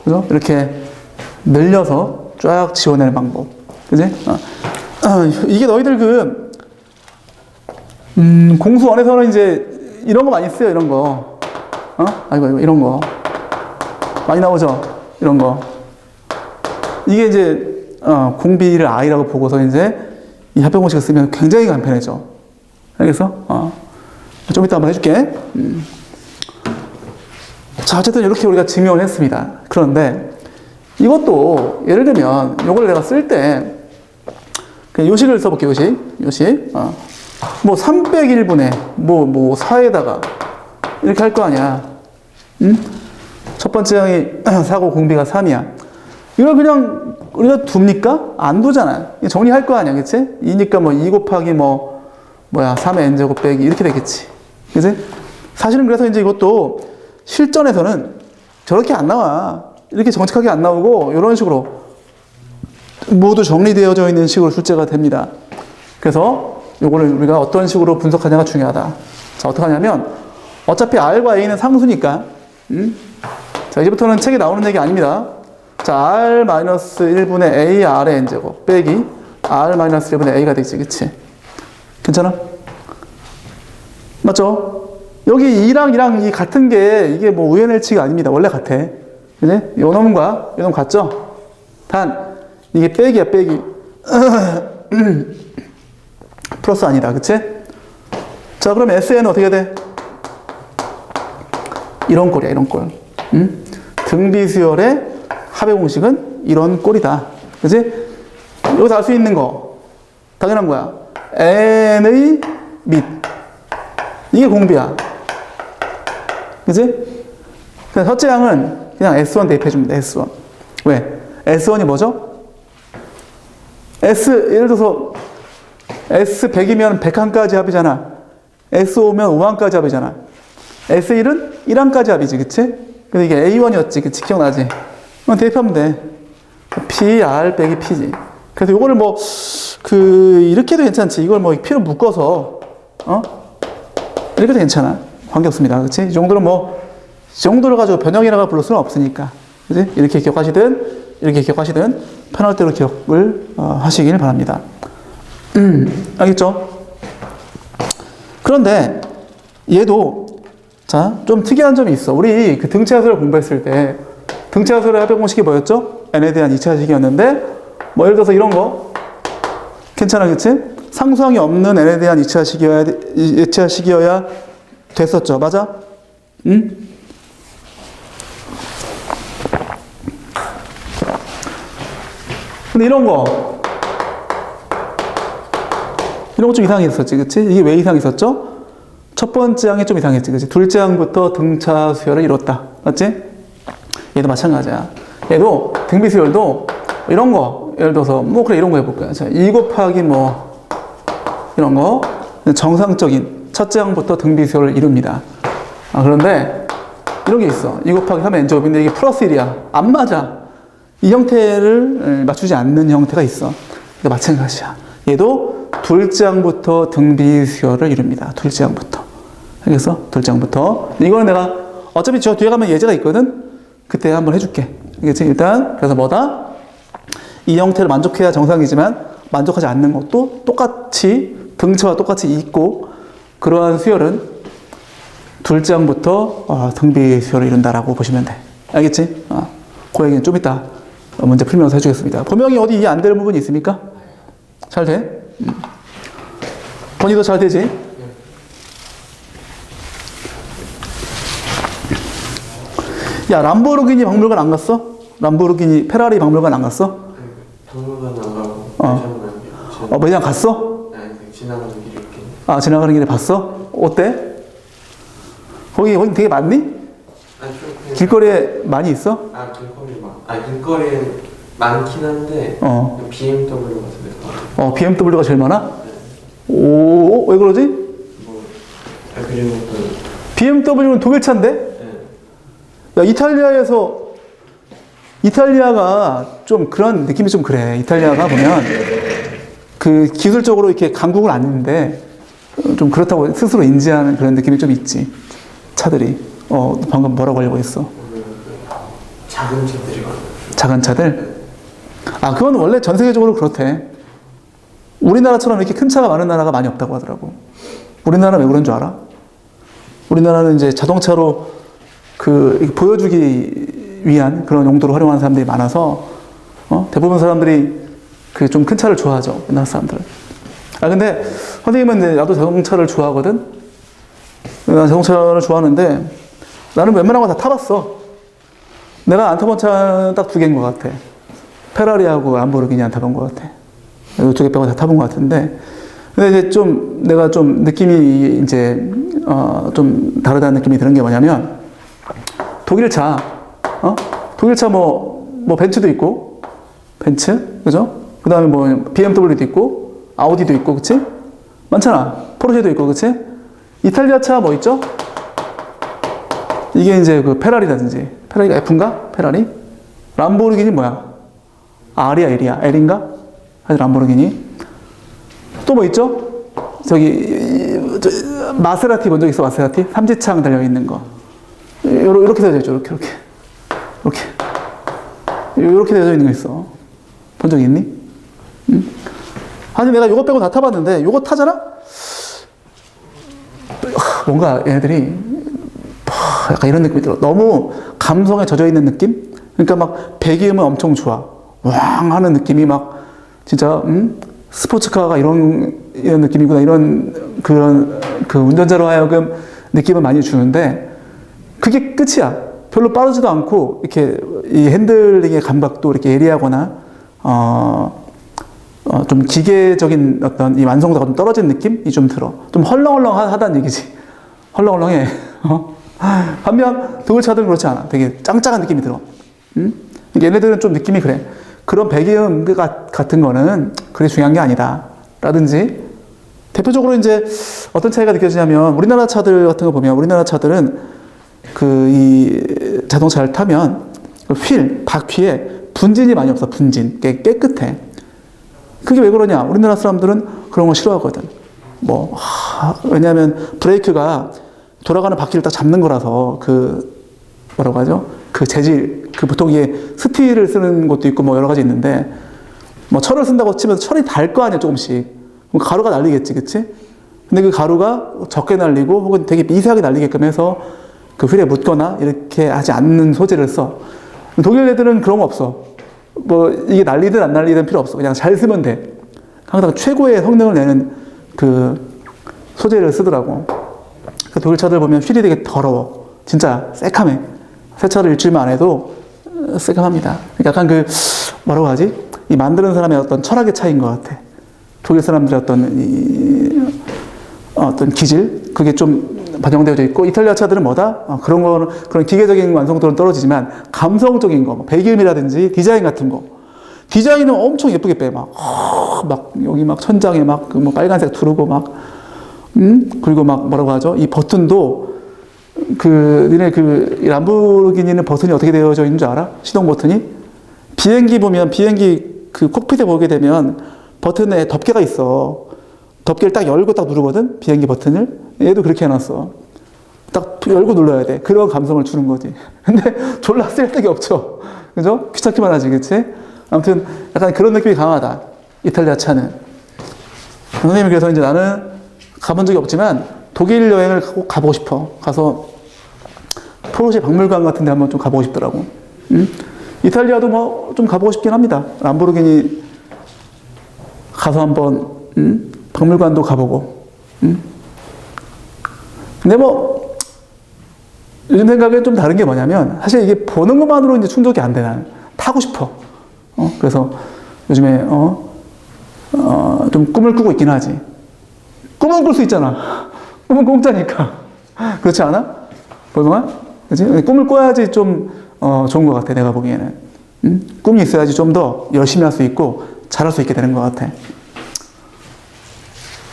그죠? 이렇게 늘려서 쫙 지워내는 방법. 그지? 이게 너희들 공수원에서는 이제 이런 거 많이 써요, 이런 거. 이거, 이런 거. 많이 나오죠? 이런 거. 이게 이제, 공비를 I라고 보고서 이제 이 합의 공식을 쓰면 굉장히 간편해져. 알겠어? 좀 이따 한번 해줄게. 자, 어쨌든 이렇게 우리가 증명을 했습니다. 그런데 이것도 예를 들면 이걸 내가 쓸 때 그냥 요식을 써볼게, 요식. 뭐 3 빼기 1분의 뭐 4에다가 이렇게 할 거 아니야. 첫 번째 항이 4고 공비가 3이야. 이걸 그냥 우리가 둡니까? 안 두잖아. 정리할 거 아니야, 그치? 2니까 뭐 2 곱하기 3의 n제곱 빼기 이렇게 되겠지. 그치? 사실은 그래서 이제 이것도 실전에서는 저렇게 안 나와. 이렇게 정직하게 안 나오고 이런 식으로 모두 정리되어져 있는 식으로 출제가 됩니다. 그래서 요거를 우리가 어떤 식으로 분석하냐가 중요하다. 자, 어떻게 하냐면 어차피 R과 A는 상수니까 자, 이제부터는 책에 나오는 얘기 아닙니다. 자, R-1분의 AR의 N제곱 빼기 R-1분의 A가 되지, 그치? 괜찮아? 맞죠? 여기 2랑 이 같은 게 이게 뭐 우연일치가 아닙니다. 원래 같아. 그치? 요 놈과 요 놈 같죠? 단 이게 빼기야, 빼기. 플러스 아니다, 그치? 자, 그럼 SN은 어떻게 돼? 이런 꼴이야, 이런 꼴. 등비수열의 합의 공식은 이런 꼴이다. 그치? 여기서 알 수 있는 거 당연한 거야. n의 밑. 이게 공비야. 그지? 그냥 첫째 항은 그냥 S1 대입해주면 돼, S1. 왜? S1이 뭐죠? 예를 들어서 S100이면 100항까지 합이잖아. S5면 5항까지 합이잖아. S1은 1항까지 합이지, 그치? 근데 이게 A1이었지, 그치? 기억나지? 그럼 대입하면 돼. PR 빼기 P지. 그래서 이거를 뭐, 이렇게도 괜찮지. 이걸 뭐 P로 묶어서, 이렇게도 괜찮아. 관계없습니다. 그치? 이 정도는 뭐, 이 정도를 가지고 변형이라고 부를 수는 없으니까. 그치? 이렇게 기억하시든, 이렇게 기억하시든, 편할 대로 기억을 하시길 바랍니다. 알겠죠? 그런데, 얘도, 자, 좀 특이한 점이 있어. 우리 그 등차수를 공부했을 때, 등차수의 합의 공식이 뭐였죠? n에 대한 2차식이었는데, 뭐 예를 들어서 이런 거, 괜찮아, 그치? 상수항이 없는 n에 대한 2차식이어야 됐었죠. 맞아? 응? 근데 이런 거 좀 이상했었지, 그치? 이게 왜 이상했었죠? 첫 번째 항이 좀 이상했지, 그치? 둘째 항부터 등차 수열을 이뤘다, 맞지? 얘도 마찬가지야. 얘도 등비 수열도 이런 거, 예를 들어서 뭐 그래 이런 거 해볼까요? 자, 2 곱하기 뭐 이런 거 정상적인 첫째 항부터 등비 수열을 이룹니다. 그런데 이런 게 있어. 2 곱하기 3의 n제곱인데 이게 플러스 1이야. 안 맞아. 이 형태를 맞추지 않는 형태가 있어. 이거 마찬가지야. 얘도 둘째 항부터 등비 수열을 이룹니다. 둘째 항부터. 알겠어? 둘째 항부터. 이거는 내가 어차피 저 뒤에 가면 예제가 있거든? 그때 한번 해줄게. 알겠지? 일단 그래서 뭐다? 이 형태를 만족해야 정상이지만 만족하지 않는 것도 똑같이 등차와 똑같이 있고 그러한 수열은 둘째 항부터 등비 수열을 이룬다라고 보시면 돼. 알겠지? 그 얘기는 좀 이따 문제 풀면서 해주겠습니다. 보명이 어디 이해 안 되는 부분이 있습니까? 잘 돼? 번이도 잘 되지? 야, 람보르기니 박물관 안 갔어? 람보르기니 페라리 박물관 안 갔어? 박물관 안 가고 매장 갔어? 네, 지나가는 길에 이렇게. 지나가는 길에 봤어? 어때? 거기 되게 많니? 좀 길거리에 많이 있어? 길거리에 많긴 한데 BMW 같은 데서. BMW가 제일 많아? 네. 오, 왜 그러지? 그리고 또 BMW는 독일차인데? 야, 이탈리아가 좀 그런 느낌이 좀 그래. 이탈리아가 보면 그 기술적으로 이렇게 강국은 아닌데 좀 그렇다고 스스로 인지하는 그런 느낌이 좀 있지. 차들이. 방금 뭐라고 하려고 했어? 작은 차들이 많아요. 작은 차들? 그건 원래 전 세계적으로 그렇대. 우리나라처럼 이렇게 큰 차가 많은 나라가 많이 없다고 하더라고. 우리나라는 왜 그런 줄 알아? 우리나라는 이제 자동차로 보여주기 위한 그런 용도로 활용하는 사람들이 많아서, 대부분 사람들이 좀 큰 차를 좋아하죠. 우리나라 사람들은. 근데, 선생님은 이제 나도 자동차를 좋아하거든? 난 자동차를 좋아하는데, 나는 웬만한 거 다 타봤어. 내가 안 타본 차는 딱 2개인 것 같아. 페라리하고 람보르기니 안 타본 것 같아. 이 2개 빼고 다 타본 것 같은데, 근데 이제 내가 좀 느낌이 이제, 좀 다르다는 느낌이 드는 게 뭐냐면, 독일차 뭐 벤츠도 있고, 벤츠, 그죠? 그 다음에 뭐 BMW도 있고, 아우디도 있고, 그치? 많잖아. 포르쉐도 있고, 그치? 이탈리아 차 뭐 있죠? 이게 이제 페라리라든지, 페라리가 F인가? 페라리? 람보르기니 뭐야? R이야, L이야? L인가? 하여튼 람보르기니. 또 뭐 있죠? 마세라티 본 적 있어? 마세라티? 삼지창 달려있는 거. 이렇게 되어져 있죠. 이렇게 되어져 있는 거 있어. 본 적 있니? 응? 아니, 내가 이거 빼고 다 타봤는데, 이거 타잖아? 뭔가 얘네들이, 약간 이런 느낌이 들어. 너무 감성에 젖어 있는 느낌? 그러니까 막 배기음은 엄청 좋아. 왕 하는 느낌이 막, 진짜, 스포츠카가 이런 느낌이구나. 그런 운전자로 하여금 느낌을 많이 주는데, 그게 끝이야. 별로 빠르지도 않고, 이렇게, 이 핸들링의 감각도 이렇게 예리하거나, 좀 기계적인 어떤 이 완성도가 좀 떨어진 느낌이 좀 들어. 좀 헐렁헐렁하다는 얘기지. 헐렁헐렁해. 반면 독일차들은 그렇지 않아. 되게 짱짱한 느낌이 들어. 얘네들은 좀 느낌이 그래. 그런 배기음 같은 거는 그리 중요한 게 아니다. 라든지, 대표적으로 이제 어떤 차이가 느껴지냐면, 우리나라 차들 같은 거 보면, 우리나라 차들은 이 자동차를 타면, 바퀴에 분진이 많이 없어, 분진. 깨끗해. 그게 왜 그러냐? 우리나라 사람들은 그런 거 싫어하거든. 왜냐하면 브레이크가 돌아가는 바퀴를 딱 잡는 거라서, 뭐라고 하죠? 재질, 보통 이게 스틸을 쓰는 것도 있고 여러 가지 있는데, 철을 쓴다고 치면 철이 달 거 아니야, 조금씩. 그럼 가루가 날리겠지, 그치? 근데 그 가루가 적게 날리고 혹은 되게 미세하게 날리게끔 해서 그 휠에 묻거나 이렇게 하지 않는 소재를 써. 독일 애들은 그런 거 없어. 이게 날리든 안 날리든 필요 없어. 그냥 잘 쓰면 돼. 항상 최고의 성능을 내는 소재를 쓰더라고. 독일 차들 보면 휠이 되게 더러워. 진짜 새카매. 세차를 일주일만 안 해도 새까맣니다. 약간 뭐라고 하지? 이 만드는 사람의 어떤 철학의 차이인 것 같아. 독일 사람들의 어떤 기질? 그게 좀 반영되어 있고, 이탈리아 차들은 뭐다? 그런 기계적인 완성도는 떨어지지만, 감성적인 거, 배기음이라든지 디자인 같은 거. 디자인은 엄청 예쁘게 빼. 여기 천장에 빨간색 두르고 그리고 뭐라고 하죠? 이 버튼도, 니네 이 람보르기니는 버튼이 어떻게 되어져 있는 줄 알아? 시동 버튼이? 비행기 콕핏에 보게 되면 버튼에 덮개가 있어. 덮개를 딱 열고 딱 누르거든? 비행기 버튼을. 얘도 그렇게 해놨어. 딱 열고 눌러야 돼. 그런 감성을 주는 거지. 근데 졸라 쓸데기 없죠? 그죠? 귀찮기만 하지, 그치? 아무튼 약간 그런 느낌이 강하다. 이탈리아 차는. 선생님이 그래서 이제 나는 가본 적이 없지만 독일 여행을 꼭 가보고 싶어. 가서 포르쉐 박물관 같은 데 한번 좀 가보고 싶더라고. 이탈리아도 좀 가보고 싶긴 합니다. 람보르기니 가서 한번, 박물관도 가보고. 근데 요즘 생각에 좀 다른 게 뭐냐면, 사실 이게 보는 것만으로 이제 충족이 안 돼, 나는. 타고 싶어. 그래서 요즘에, 좀 꿈을 꾸고 있긴 하지. 꿈은 꿀 수 있잖아. 꿈은 공짜니까. 그렇지 않아? 볼만한? 그치? 꿈을 꿔야지 좀, 좋은 것 같아, 내가 보기에는. 꿈이 있어야지 좀 더 열심히 할 수 있고, 잘할 수 있게 되는 것 같아.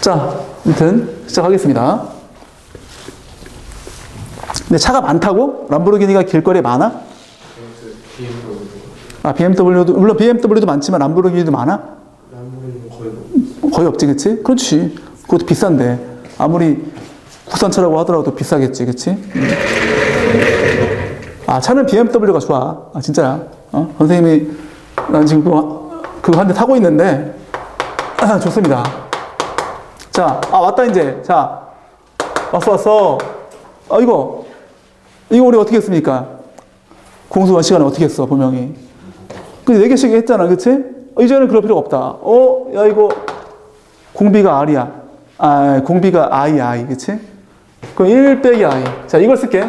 자, 아무튼, 시작하겠습니다. 근데 차가 많다고? 람보르기니가 길거리에 많아? BMW도, 물론 BMW도 많지만 람보르기니도 많아? 람보르기니는 거의 없지, 그치? 그렇지. 그것도 비싼데. 아무리 국산차라고 하더라도 비싸겠지, 그치? 차는 BMW가 좋아. 진짜야. 선생님이, 난 지금 그거 한 대 타고 있는데, 좋습니다. 자, 왔다, 이제. 자, 왔어. 이거 우리 어떻게 했습니까? 공수원 시간에 어떻게 했어, 분명히. 근데 4개씩 했잖아, 그치? 이제는 그럴 필요가 없다. 야, 이거, 공비가 R이야. 공비가 I, 그치? 그럼 1 빼기 I. 자, 이걸 쓸게.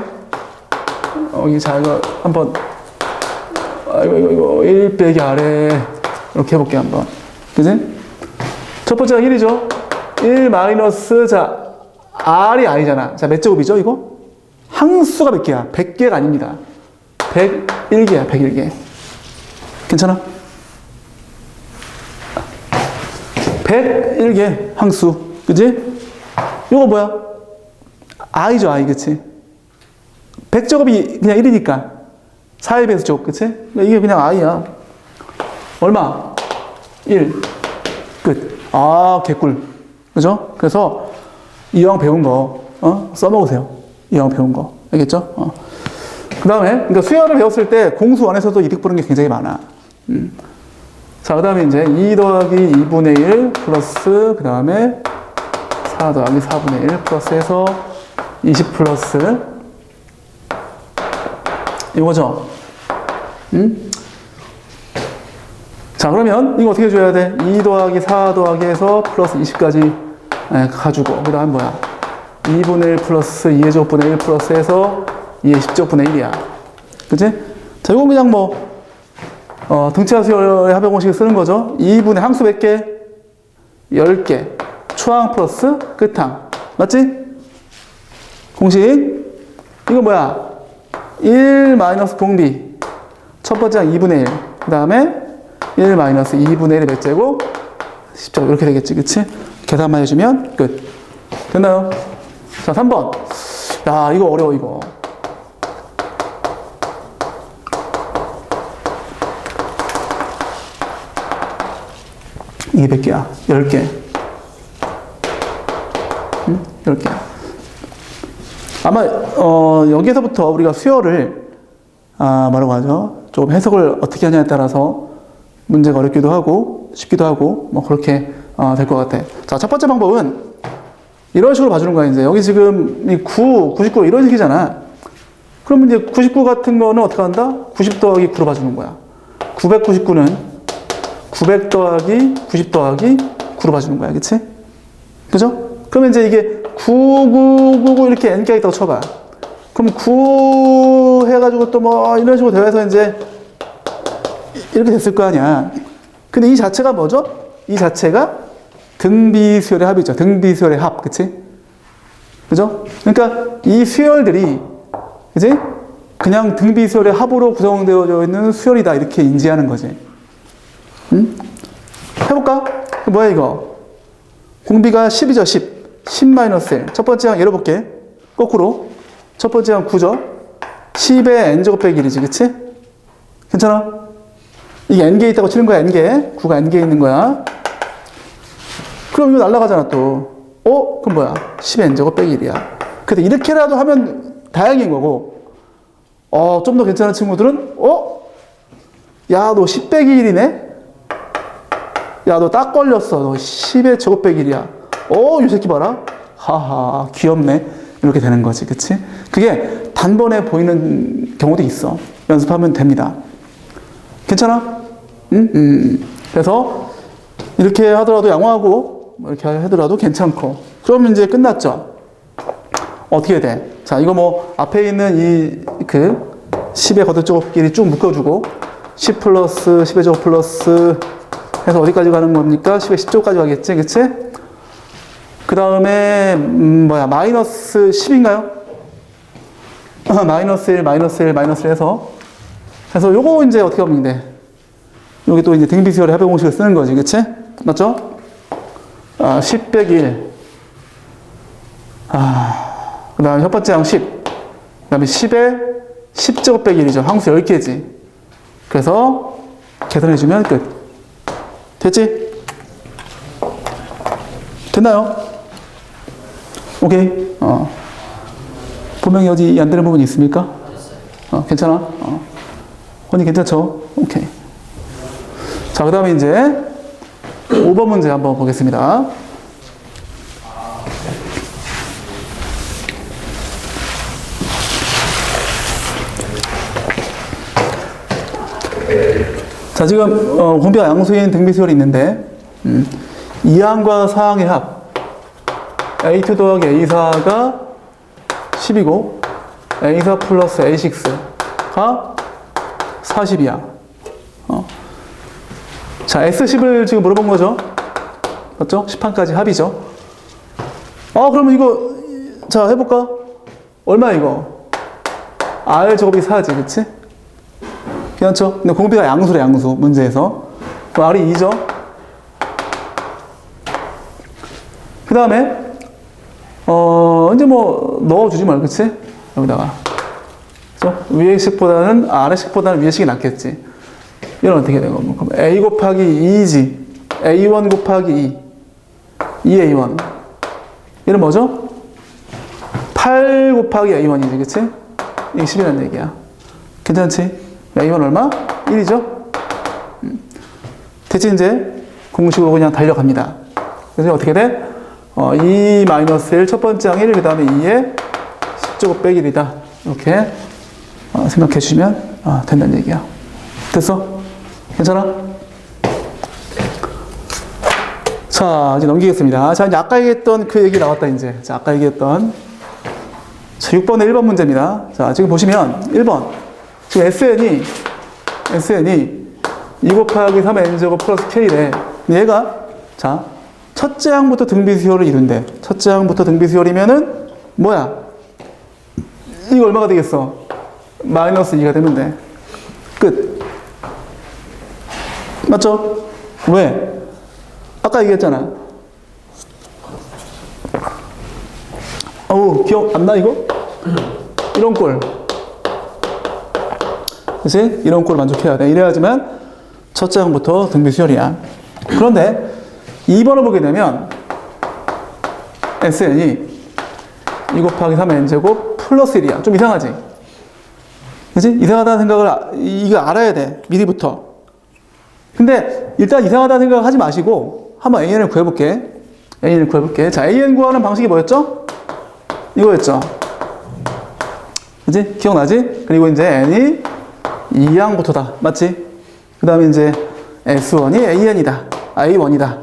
이거 한번. 이거 1 빼기 R에, 이렇게 해볼게, 한번. 그치? 첫 번째가 1이죠? 1 마이너스, R이 I잖아. 자, 몇 제곱이죠, 이거? 항수가 몇 개야? 100개가 아닙니다. 101개야, 101개. 괜찮아? 101개 항수. 그지? 이거 뭐야? I죠, I, 그치? 100제곱이 그냥 1이니까. 4의 배수제곱, 그치? 이게 그냥 I야. 얼마? 1. 끝. 개꿀. 그죠? 그래서 이왕 배운 거, 써먹으세요. 이왕 배운 거. 알겠죠? 그 다음에, 그러니까 수열을 배웠을 때 공수원에서도 이득 보는 게 굉장히 많아. 자, 그 다음에 이제 2 더하기 2분의 1 플러스, 그 다음에 4 더하기 4분의 1 플러스 해서 20 플러스, 이거죠? 자, 그러면 이거 어떻게 해줘야 돼? 2 더하기 4 더하기 해서 플러스 20까지 가지고, 그 다음 뭐야? 2분의 1 플러스 2의 제곱분의 1 플러스 해서 2의 10제곱분의 1이야. 그치? 자, 이건 그냥 등차 수열의 합의 공식을 쓰는 거죠. 2분의 항수 몇 개? 10개. 초항 플러스 끝항. 맞지? 공식. 이거 뭐야? 1 마이너스 공비. 첫 번째 항 2분의 1. 그 다음에 1 마이너스 2분의 1의 몇 제곱? 10제곱. 이렇게 되겠지. 그치? 계산만 해주면 끝. 됐나요? 자, 3번. 야, 이거 어려워, 이거. 이게 몇 개야? 10개. 응? 10개. 아마, 여기서부터 우리가 수열을, 뭐라고 하죠? 좀 해석을 어떻게 하냐에 따라서 문제가 어렵기도 하고, 쉽기도 하고, 뭐, 그렇게, 될 것 같아. 자, 첫 번째 방법은 이런 식으로 봐주는 거야, 이제. 여기 지금 이 9, 99 이런 식이잖아. 그러면 이제 99 같은 거는 어떻게 한다? 90 더하기 9로 봐주는 거야. 999는 900 더하기 90 더하기 9로 봐주는 거야. 그치? 그죠? 그러면 이제 이게 9999 이렇게 n개가 있다고 쳐봐. 그럼 9 해가지고 또 뭐 이런 식으로 대화해서 이제 이렇게 됐을 거 아니야. 근데 이 자체가 뭐죠? 이 자체가 등비수열의 합이죠. 등비수열의 합. 그치? 그죠? 그러니까 이 수열들이, 그치? 그냥 등비수열의 합으로 구성되어져 있는 수열이다. 이렇게 인지하는 거지. 응? 해볼까? 뭐야, 이거? 공비가 10이죠, 10. 10-1. 첫 번째 항 열어볼게. 거꾸로. 첫 번째 항 9죠? 10의 n제곱 빼기 1이지, 그치? 괜찮아? 이게 n개 있다고 치는 거야, n개. 9가 n개 있는 거야. 그럼 이거 날아가잖아, 또. 그럼 뭐야? 10의 n제곱 빼기 1이야. 근데 이렇게라도 하면 다행인 거고, 좀 더 괜찮은 친구들은, 야, 너 10 빼기 1이네? 야, 너 딱 걸렸어. 너 10의 제곱 빼기 1이야. 이 새끼 봐라. 하하, 귀엽네. 이렇게 되는 거지, 그치? 그게 단번에 보이는 경우도 있어. 연습하면 됩니다. 괜찮아? 응? 그래서, 이렇게 하더라도 양호하고, 이렇게 하더라도 괜찮고. 그러면 이제 끝났죠? 어떻게 돼? 자, 이거 뭐, 앞에 있는 10의 거듭제곱끼리 쭉 묶어주고, 10 플러스 10의 제곱 플러스 해서 어디까지 가는 겁니까? 10의 10제곱까지 가겠지? 그치? 그 다음에, 마이너스 10인가요? 마이너스 1, 마이너스 1, 마이너스 1 해서 요거 이제 어떻게 하면 돼? 여기 또 이제 등비수열의 합의 공식을 쓰는 거지, 그치? 맞죠? 10 빼기 1. 그 다음에 첫 번째 항 10. 그 다음에 10에 10제곱 빼기 1이죠. 항수 10개지. 그래서 계산해주면 끝. 됐지? 됐나요? 오케이. 분명히 어디 안 되는 부분이 있습니까? 괜찮아? 혼이 괜찮죠? 오케이. 자, 그 다음에 이제 5번 문제 한번 보겠습니다. 자, 지금 공비와 양수인 등비수열이 있는데 2항과 4항의 합 A2 더하기 A4가 10이고 A4 플러스 A6가 40이야. 자, S10을 지금 물어본 거죠? 맞죠? 10항까지 합이죠? 그러면 이거 자, 해볼까? 얼마 이거? R 제곱이 4지, 그치? 괜찮죠? 근데 공비가 양수래, 양수. 문제에서. 그 R이 2죠? 그 다음에, 이제 뭐, 넣어주지 말, 그치? 여기다가. 그죠? 위의 식보다는, 아래 식보다는 위의 식이 낫겠지. 이건 어떻게 되고, 그럼 A 곱하기 2지. A1 곱하기 2. 2A1. 얘는 뭐죠? 8 곱하기 A1이지, 그치? 이게 10이라는 얘기야. 괜찮지? A1 얼마? 1이죠? 됐지, 이제? 공식으로 그냥 달려갑니다. 그래서 어떻게 돼? 2 마이너스 1, 첫 번째 항 1, 그 다음에 2에 10제곱 빼기 1이다. 이렇게 생각해 주시면 된다는 얘기야. 됐어? 괜찮아? 자, 이제 넘기겠습니다. 자, 이제 아까 얘기했던 그 얘기 나왔다, 이제. 자, 아까 얘기했던. 자, 6번의 1번 문제입니다. 자, 지금 보시면 1번. 지금 SN이 2 곱하기 3 n제곱 플러스 k래. 얘가 자 첫째 항부터 등비수열을 이룬대. 첫째 항부터 등비수열이면은 뭐야? 이거 얼마가 되겠어? 마이너스 2가 되면 돼. 끝. 맞죠? 왜? 아까 얘기했잖아. 어우, 기억 안 나, 이거? 이런 꼴. 그치? 이런 꼴 만족해야 돼. 이래야지만 첫째 항부터 등비수열이야. 그런데 2번을 보게 되면 SN이 2 곱하기 3n제곱 플러스 1이야. 좀 이상하지? 그치? 이상하다는 생각을, 이거 알아야 돼. 미리부터. 근데 일단 이상하다는 생각 하지 마시고 한번 AN을 구해볼게. AN을 구해볼게. 자, AN 구하는 방식이 뭐였죠? 이거였죠. 그치? 기억나지? 그리고 이제 N이 2항부터다. 맞지? 그 다음에 이제 S1이 AN이다. A1이다.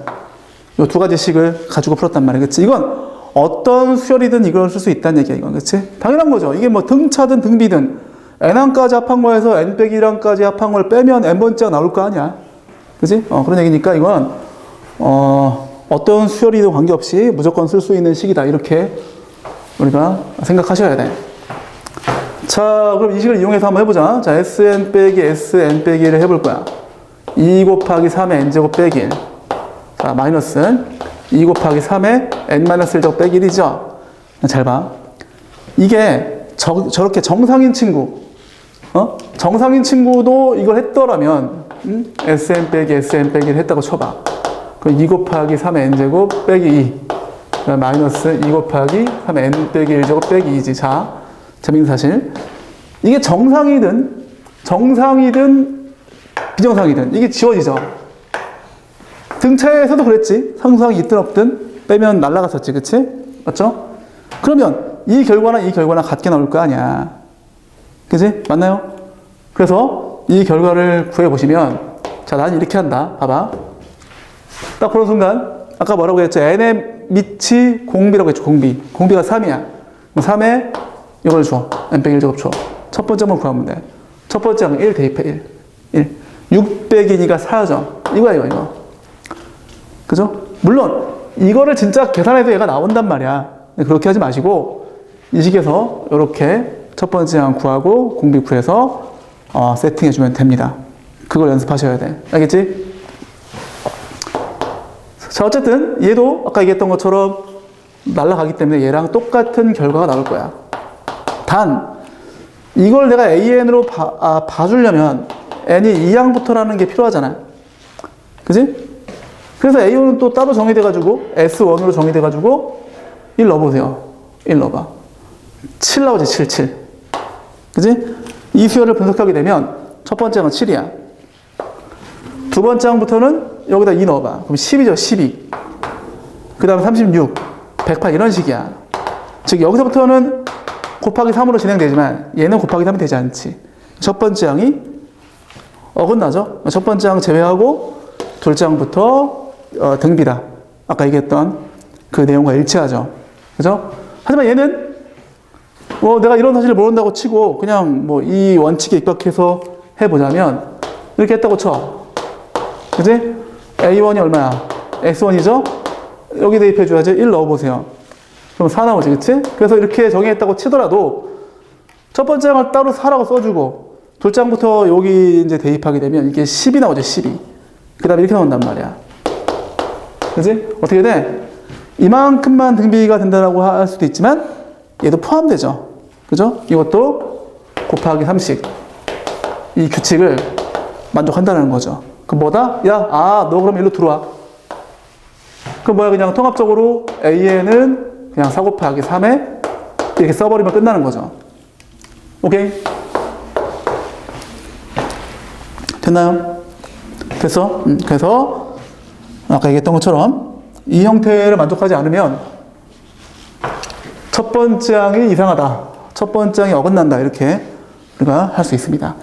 요 두 가지씩을 가지고 풀었단 말이야. 그치? 이건 어떤 수열이든 이걸 쓸 수 있다는 얘기야, 이건. 그치? 당연한 거죠. 이게 뭐 등차든 등비든 N항까지 합한 거에서 N-1항까지 합한 걸 빼면 N번째가 나올 거 아니야. 그치? 그런 얘기니까 이건, 어떤 수열이든 관계없이 무조건 쓸 수 있는 식이다. 이렇게 우리가 생각하셔야 돼. 자, 그럼 이 식을 이용해서 한번 해보자. 자, Sn 빼기 Sn 빼기 1을 해볼 거야. 2 곱하기 3의 N제곱 빼기 1. 자, 마이너스 2 곱하기 3의 N-1제곱 빼기 1이죠? 잘 봐. 이게 저렇게 정상인 친구, 정상인 친구도 이걸 했더라면, Sn 빼기 Sn 빼기를 했다고 쳐봐. 그럼 2 곱하기 3의 N제곱 빼기 2. 마이너스 2 곱하기 3의 N 빼기 1제곱 빼기 2지. 자, 재밌는 사실. 이게 정상이든 비정상이든 이게 지워지죠. 등차에서도 그랬지. 상수항이 있든 없든 빼면 날라갔었지. 그치? 맞죠? 그러면 이 결과나 같게 나올 거 아니야. 그치? 맞나요? 그래서 이 결과를 구해보시면, 자, 난 이렇게 한다. 봐봐. 딱 보는 순간, 아까 뭐라고 했죠? n의 밑이 공비라고 했죠. 공비가 3이야. 3에 이걸 줘. n 빼기 1제곱 줘. 첫 번째 한번 구하면 돼. 첫 번째 항 1 대입해. 1. 6 빼기 2가 4죠. 이거. 그죠? 물론 이거를 진짜 계산해도 얘가 나온단 말이야. 그렇게 하지 마시고 이 식에서 이렇게 첫 번째 항 구하고 공비 구해서 세팅해 주면 됩니다. 그걸 연습하셔야 돼. 알겠지? 자, 어쨌든 얘도 아까 얘기했던 것처럼 날아가기 때문에 얘랑 똑같은 결과가 나올 거야. 단 이걸 내가 AN으로 봐주려면 N이 2항부터라는 게 필요하잖아. 그지? 그래서 A1은 또 따로 정의돼가지고 S1으로 정의돼가지고 1 넣어보세요. 1 넣어봐. 7 나오지. 7. 그지? 이 수열을 분석하게 되면 첫 번째 항은 7이야. 두 번째 항부터는 여기다 2 넣어봐. 그럼 10이죠. 12. 그 다음 36, 108 이런 식이야. 즉 여기서부터는 곱하기 3으로 진행되지만 얘는 곱하기 3이 되지 않지. 첫 번째 항이 어긋나죠. 첫 번째 항 제외하고 둘째 항부터 등비다. 아까 얘기했던 그 내용과 일치하죠. 그죠? 하지만 얘는 내가 이런 사실을 모른다고 치고 그냥 이 원칙에 입각해서 해보자면 이렇게 했다고 쳐. 그지? A1이 얼마야? S1이죠? 여기 대입해줘야지. 1 넣어보세요. 그럼 4 나오지, 그치? 그래서 이렇게 정의했다고 치더라도 첫 번째 항을 따로 4라고 써주고 둘째 항부터 여기 이제 대입하게 되면 이게 10이 나오죠, 12. 그 다음에 이렇게 나온단 말이야. 그지? 어떻게 돼? 이만큼만 등비가 된다고 할 수도 있지만 얘도 포함되죠. 그죠? 이것도 곱하기 3씩 이 규칙을 만족한다는 거죠. 그럼 뭐다? 야, 너 그럼 일로 들어와. 그럼 뭐야? 그냥 통합적으로 AN은 그냥 4 곱하기 3에 이렇게 써버리면 끝나는 거죠. 오케이? 됐나요? 됐어? 그래서 아까 얘기했던 것처럼 이 형태를 만족하지 않으면 첫 번째 항이 이상하다. 첫 번째 항이 어긋난다. 이렇게 우리가 할 수 있습니다.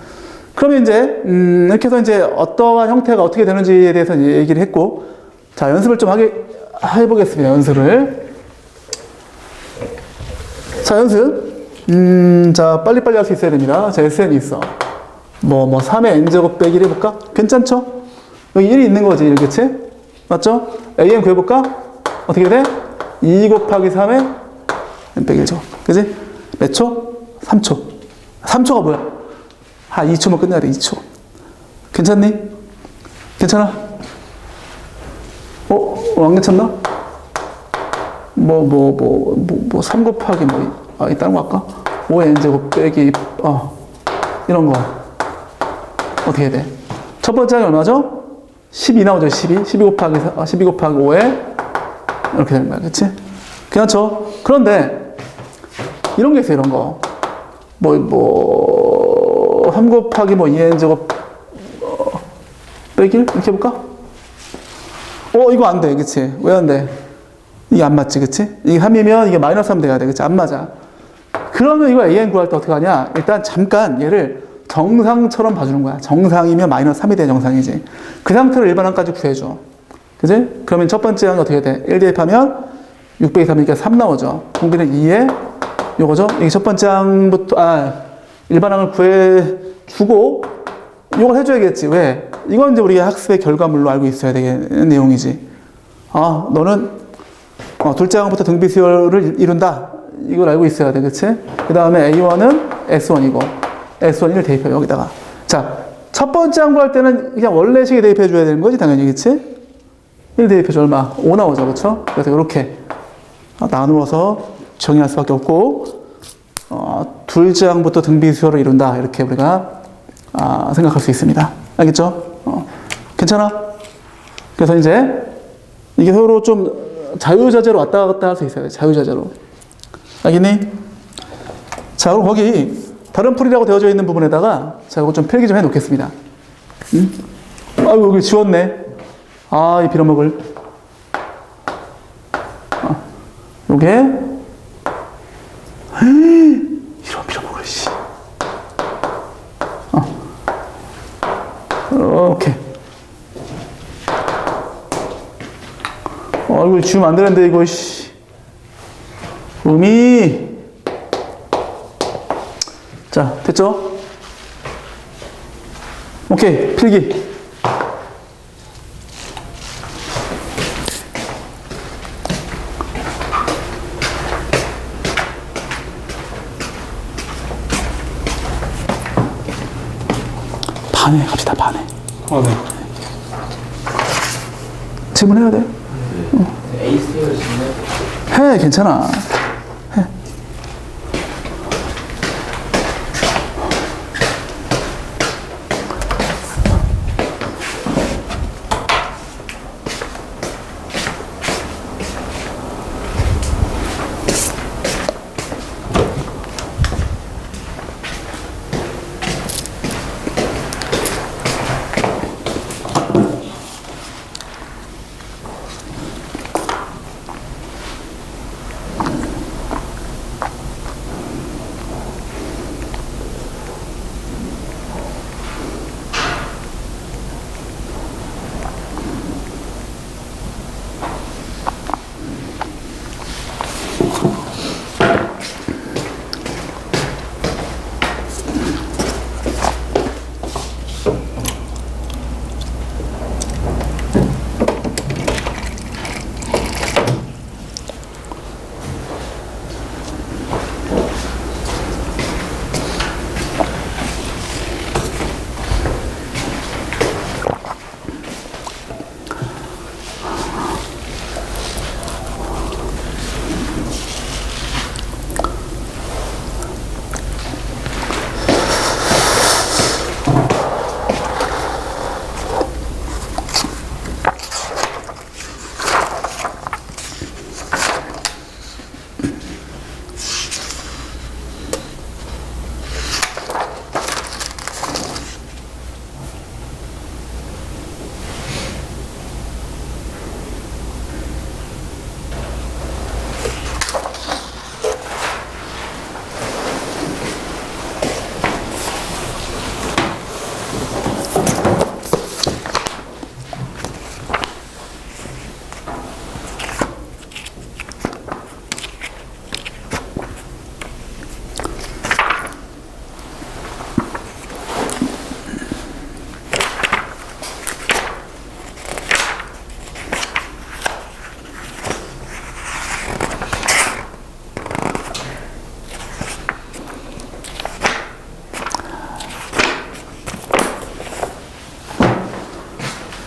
그러면 이제 이렇게 해서 이제 어떠한 형태가 어떻게 되는지에 대해서 이제 얘기를 했고, 자, 연습을 좀 해보겠습니다. 연습을. 자, 연습. 자, 빨리빨리 할 수 있어야 됩니다. 자, SN이 있어. 뭐 3의 n제곱 빼기 1 해볼까? 괜찮죠? 여기 1이 있는 거지, 그치? 맞죠? am 구해볼까? 어떻게 돼? 2 곱하기 3의 n 빼기 1제곱. 그치? 몇 초? 3초. 3초가 뭐야? 2초면 끝내야 돼, 2초. 괜찮니? 괜찮아? 안 괜찮나? 3 곱하기 다른 거 할까? 5의 n제곱 빼기, 이런 거. 어떻게 돼? 첫 번째 항이 얼마죠? 12 나오죠, 12 곱하기 5에 이렇게 되는 거야, 그치? 괜찮죠? 그런데 이런 게 있어요, 이런 거. 3 곱하기 2n제곱 빼기 1? 이렇게 해볼까? 이거 안 돼, 그치? 왜 안 돼? 이게 안 맞지, 그치? 이게 3이면 이게 마이너스 3 돼야 돼, 그치? 안 맞아. 그러면 이거 an 구할 때 어떻게 하냐? 일단 잠깐 얘를 정상처럼 봐주는 거야. 정상이면 마이너스 3이 돼, 정상이지. 그 상태로 일반항까지 구해줘. 그치? 그러면 첫 번째 항이 어떻게 돼? 1 대입하면 6 빼기 3이니까 3 나오죠. 공비는 2에 요거죠? 이게 첫 번째 항부터, 일반항을 구해주고, 이걸 해줘야겠지. 왜? 이건 이제 우리가 학습의 결과물로 알고 있어야 되는 내용이지. 너는, 둘째 항부터 등비 수열을 이룬다. 이걸 알고 있어야 돼. 그치? 그 다음에 A1은 S1이고, S1을 대입해, 여기다가. 자, 첫 번째 항 구할 때는 그냥 원래식에 대입해줘야 되는 거지, 당연히. 그치? 1 대입해줘, 얼마? 5 나오죠. 그쵸? 그래서 이렇게 나누어서 정의할 수밖에 없고, 둘째 항부터 등비 수열을 이룬다. 이렇게 우리가 생각할 수 있습니다. 알겠죠? 괜찮아? 그래서 이제 이게 서로 좀 자유자재로 왔다 갔다 할 수 있어요. 자유자재로. 알겠니? 자, 그럼 거기 다른 풀이라고 되어져 있는 부분에다가 자, 이거 좀 필기 좀 해 놓겠습니다. 응? 아이고, 여기 지웠네. 이 빌어먹을. 요게 이런 빌어먹을, 씨. 오케이. 이거 지우면 안 되는데, 이거, 씨. 자, 됐죠? 오케이, 필기. 반에 갑시다, 반에. 네. 질문해야 돼. AC를 질문해. 해, 괜찮아. 해.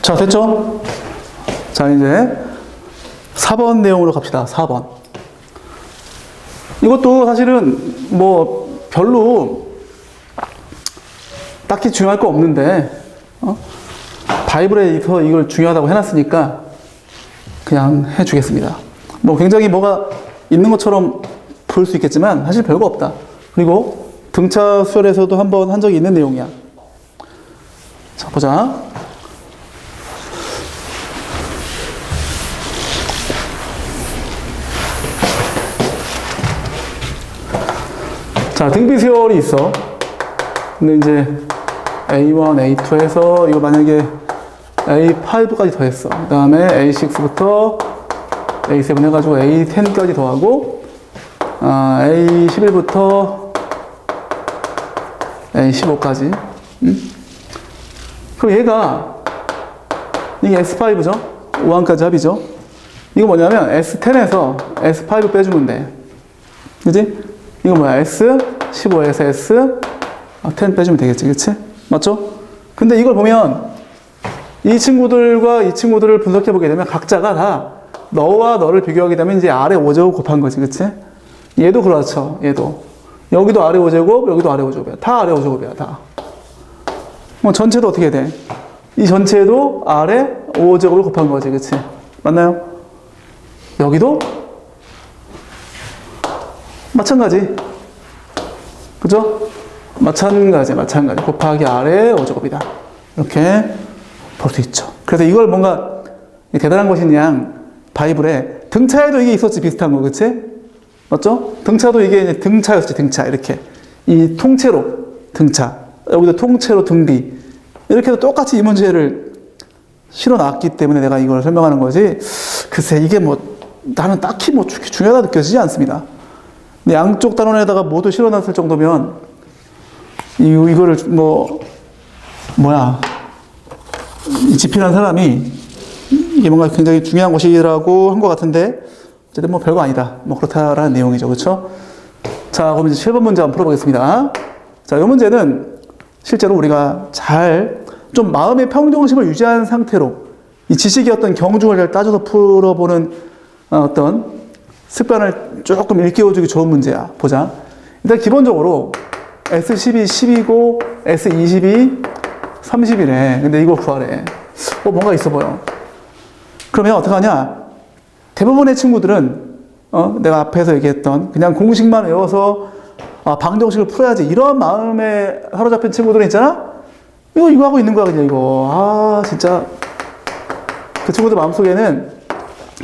자, 됐죠? 자, 이제 4번 내용으로 갑시다. 4번. 이것도 사실은 뭐 별로 딱히 중요할 거 없는데, 바이블에서 이걸 중요하다고 해놨으니까 그냥 해주겠습니다. 뭐 굉장히 뭐가 있는 것처럼 보일 수 있겠지만 사실 별거 없다. 그리고 등차 수열에서도 한번 한 적이 있는 내용이야. 자, 보자. 자, 등비 수열이 있어. 근데 이제 A1, A2 해서 이거 만약에 A5까지 더했어. 그 다음에 A6부터 A7 해가지고 A10까지 더하고 A11부터 A15까지. 그럼 얘가 이게 S5죠? 5항까지 합이죠? 이거 뭐냐면 S10에서 S5 빼주면 돼. 그지? 이거 뭐야? S15에서 S10 빼주면 되겠지, 그치? 맞죠? 근데 이걸 보면 이 친구들과 이 친구들을 분석해 보게 되면 각자가 다 너와 너를 비교하게 되면 이제 아래 5제곱 곱한 거지, 그치? 얘도 그렇죠, 얘도. 여기도 아래 5제곱, 여기도 아래 5제곱이야. 다 아래 5제곱이야, 다. 전체도 어떻게 돼? 이 전체도 아래 5제곱을 곱한 거지, 그치? 맞나요? 여기도 마찬가지. 그죠? 마찬가지. 곱하기 아래 5제곱이다. 이렇게 볼 수 있죠. 그래서 이걸 뭔가 대단한 것인 양 바이블에 등차에도 이게 있었지, 비슷한 거, 그치? 맞죠? 등차도 이게 이제 등차였지, 등차. 이렇게. 이 통째로 등차. 여기도 통째로 등비. 이렇게 해서 똑같이 이 문제를 실어 놨기 때문에 내가 이걸 설명하는 거지. 글쎄, 이게 뭐, 나는 딱히 뭐 중요하다 느껴지지 않습니다. 근데 양쪽 단원에다가 모두 실어 놨을 정도면, 이거를 이 집필한 사람이 이게 뭔가 굉장히 중요한 것이라고 한 것 같은데, 어쨌든 뭐 별거 아니다. 뭐 그렇다라는 내용이죠. 그렇죠? 자, 그럼 이제 7번 문제 한번 풀어보겠습니다. 자, 이 문제는 실제로 우리가 좀 마음의 평정심을 유지한 상태로 이 지식의 어떤 경중을 잘 따져서 풀어보는 어떤 습관을 조금 일깨워주기 좋은 문제야. 보자. 일단 기본적으로 S12, 10이고 S22, 30이래. 근데 이걸 구하래. 뭔가 있어 보여. 그러면 어떡하냐? 대부분의 친구들은 내가 앞에서 얘기했던 그냥 공식만 외워서 방정식을 풀어야지 이런 마음에 사로잡힌 친구들은 있잖아? 이거 하고 있는 거야 그냥 이거. 진짜 그 친구들 마음속에는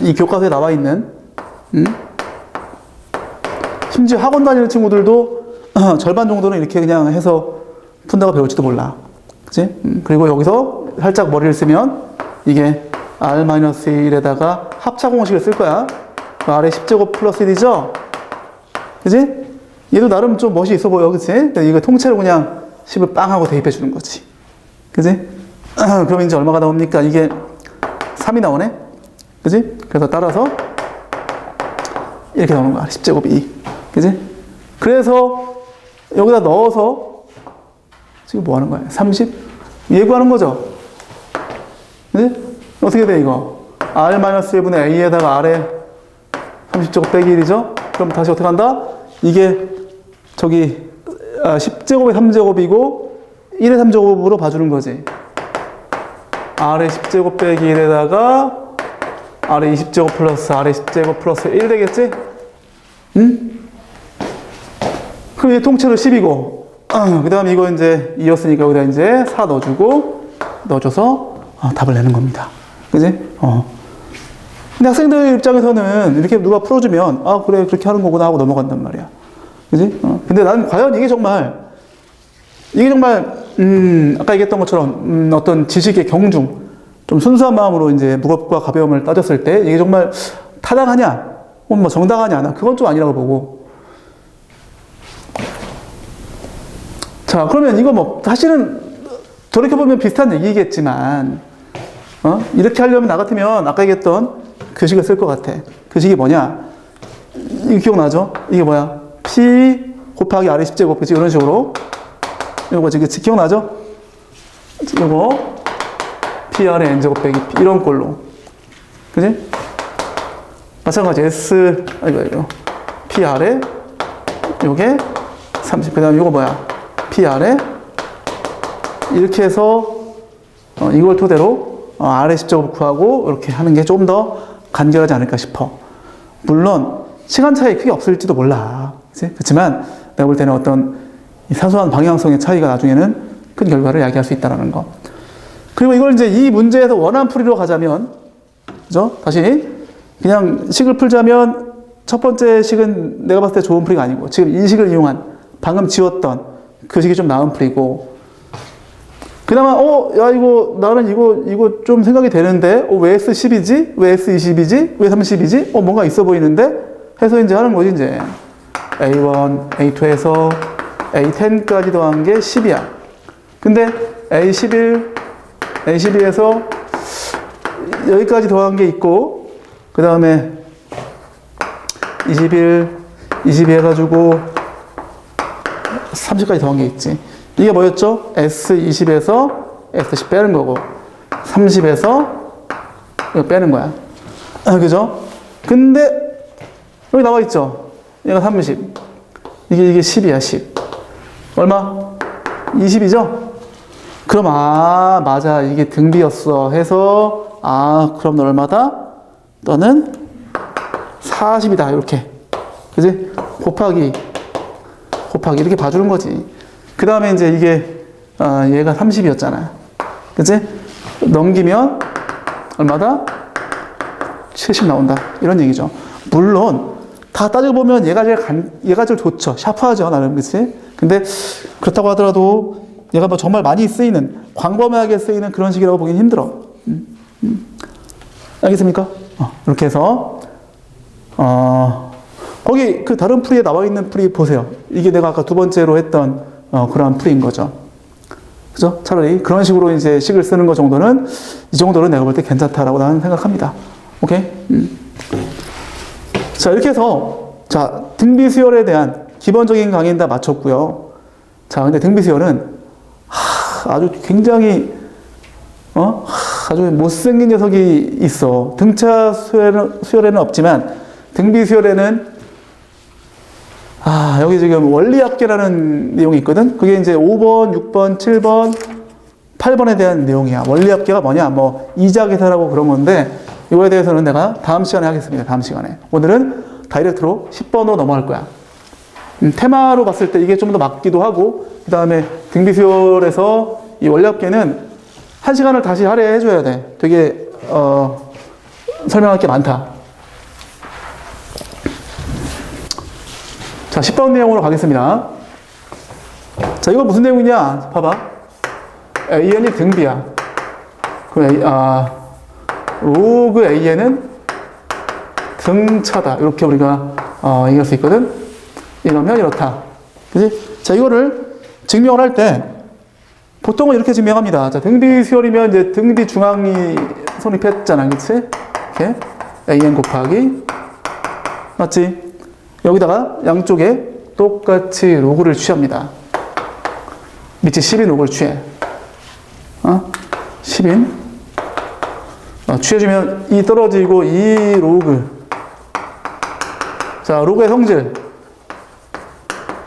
이 교과서에 나와 있는 심지어 학원 다니는 친구들도 절반 정도는 이렇게 그냥 해서 푼다고 배울지도 몰라. 그치? 그리고 여기서 살짝 머리를 쓰면 이게 R-1에다가 합차 공식을 쓸 거야. R의 10제곱 플러스 1이죠? 그치? 얘도 나름 좀 멋이 있어 보여. 그치? 이거 통째로 그냥 10을 빵 하고 대입해 주는 거지. 그치? 그럼 이제 얼마가 나옵니까? 이게 3이 나오네? 그치? 그래서 따라서 이렇게 나오는 거야. 10제곱 2. 그치? 그래서 여기다 넣어서 지금 뭐 하는 거야? 30? 예구하는 거죠? 그치? 어떻게 돼, 이거? R-1분의 A에다가 R에 30제곱 빼기 1이죠? 그럼 다시 어떻게 한다? 이게 10제곱에 3제곱이고 1의 3제곱으로 봐주는 거지. R의 10제곱 빼기 1에다가 R의 20제곱 플러스 R의 10제곱 플러스 1 되겠지? 응? 그럼 얘 통째로 10이고 그 다음에 이거 이제 2였으니까 여기다 이제 4 넣어줘서 답을 내는 겁니다. 그지? 근데 학생들 입장에서는 이렇게 누가 풀어주면 그래 그렇게 하는 거구나 하고 넘어간단 말이야. 그지? 근데 난 과연 이게 정말 아까 얘기했던 것처럼 어떤 지식의 경중, 좀 순수한 마음으로 이제 무겁과 가벼움을 따졌을 때 이게 정말 타당하냐, 뭐 정당하냐, 나 그건 좀 아니라고 보고. 자, 그러면 이거 뭐 사실은 돌이켜보면 비슷한 얘기겠지만 이렇게 하려면 나 같으면 아까 얘기했던 그 식을 쓸 것 같아. 그 식이 뭐냐? 이거 기억나죠? 이게 뭐야? P 곱하기 R의 10제곱, 그치? 이런 식으로. 이거 그치? 기억나죠? 이거 PR의 N제곱 빼기 P 이런 꼴로. 그지? 마찬가지 이거 PR에 요게 30. 그 다음에 요거 뭐야? PR에 이렇게 해서 이걸 토대로 R의 10제곱 구하고 이렇게 하는 게 좀 더 간결하지 않을까 싶어. 물론 시간 차이 크게 없을지도 몰라. 그치? 그렇지만 내가 볼 때는 어떤 사소한 방향성의 차이가 나중에는 큰 결과를 야기할 수 있다는 거. 그리고 이걸 이제 이 문제에서 원한 풀이로 가자면, 그죠? 다시 그냥 식을 풀자면 첫 번째 식은 내가 봤을 때 좋은 풀이가 아니고 지금 이 식을 이용한 방금 지웠던 그 식이 좀 나은 풀이고, 그나마 야 이거 나는 이거 좀 생각이 되는데 왜 S10이지? 왜 S20이지? 왜 30이지? 뭔가 있어 보이는데 해서 이제 하는 거지. 이제 A1, A2에서 A10까지 더한 게 10이야. 근데 A11, A12에서 여기까지 더한 게 있고, 그 다음에 21, 22 해가지고 30까지 더한 게 있지. 이게 뭐였죠? S20에서 S10 빼는 거고, 30에서 이거 빼는 거야. 그죠? 근데 여기 나와 있죠? 얘가 30. 이게 10이야, 10. 얼마? 20이죠? 그럼 맞아. 이게 등비였어. 해서 그럼 너 얼마다? 너는 40이다. 이렇게. 그지? 곱하기 이렇게 봐주는 거지. 그 다음에 이제 이게 얘가 30이었잖아. 그치? 넘기면 얼마다? 70 나온다. 이런 얘기죠. 물론 다 따지고 보면 얘가 제일 좋죠. 샤프하죠, 나름. 그치? 근데 그렇다고 하더라도 얘가 뭐 정말 많이 쓰이는, 광범위하게 쓰이는 그런 식이라고 보기는 힘들어. 알겠습니까? 이렇게 해서 거기 그 다른 풀이에 나와 있는 풀이 보세요. 이게 내가 아까 두 번째로 했던 그런 풀이인 거죠. 그죠? 차라리 그런 식으로 이제 식을 쓰는 것 정도는, 이 정도는 내가 볼 때 괜찮다라고 나는 생각합니다. 오케이? 자, 이렇게 해서, 자, 등비수열에 대한 기본적인 강의는 다 마쳤고요. 자, 근데 등비수열은, 아주 굉장히, 아주 못생긴 녀석이 있어. 등차 수열에는 없지만, 등비수열에는 여기 지금 원리합계라는 내용이 있거든? 그게 이제 5번, 6번, 7번, 8번에 대한 내용이야. 원리합계가 뭐냐? 뭐, 이자계산하고 그런 건데, 이거에 대해서는 내가 다음 시간에 하겠습니다. 다음 시간에. 오늘은 다이렉트로 10번으로 넘어갈 거야. 테마로 봤을 때 이게 좀 더 맞기도 하고, 그 다음에 등비수열에서 이 원리합계는 1시간을 다시 할애해줘야 돼. 되게, 설명할 게 많다. 자, 10번 내용으로 가겠습니다. 자, 이거 무슨 내용이냐? 봐봐. AN이 등비야. 그럼 로그 AN은 등차다. 이렇게 우리가 얘기할 수 있거든. 이러면 이렇다. 그지? 자, 이거를 증명을 할 때 보통은 이렇게 증명합니다. 자, 등비 수열이면 이제 등비 중앙이 성립했잖아. 그치? 이렇게 AN 곱하기, 맞지? 여기다가 양쪽에 똑같이 로그를 취합니다. 밑에 10인 로그를 취해. 10인. 취해주면 이 떨어지고 이 로그. 자, 로그의 성질.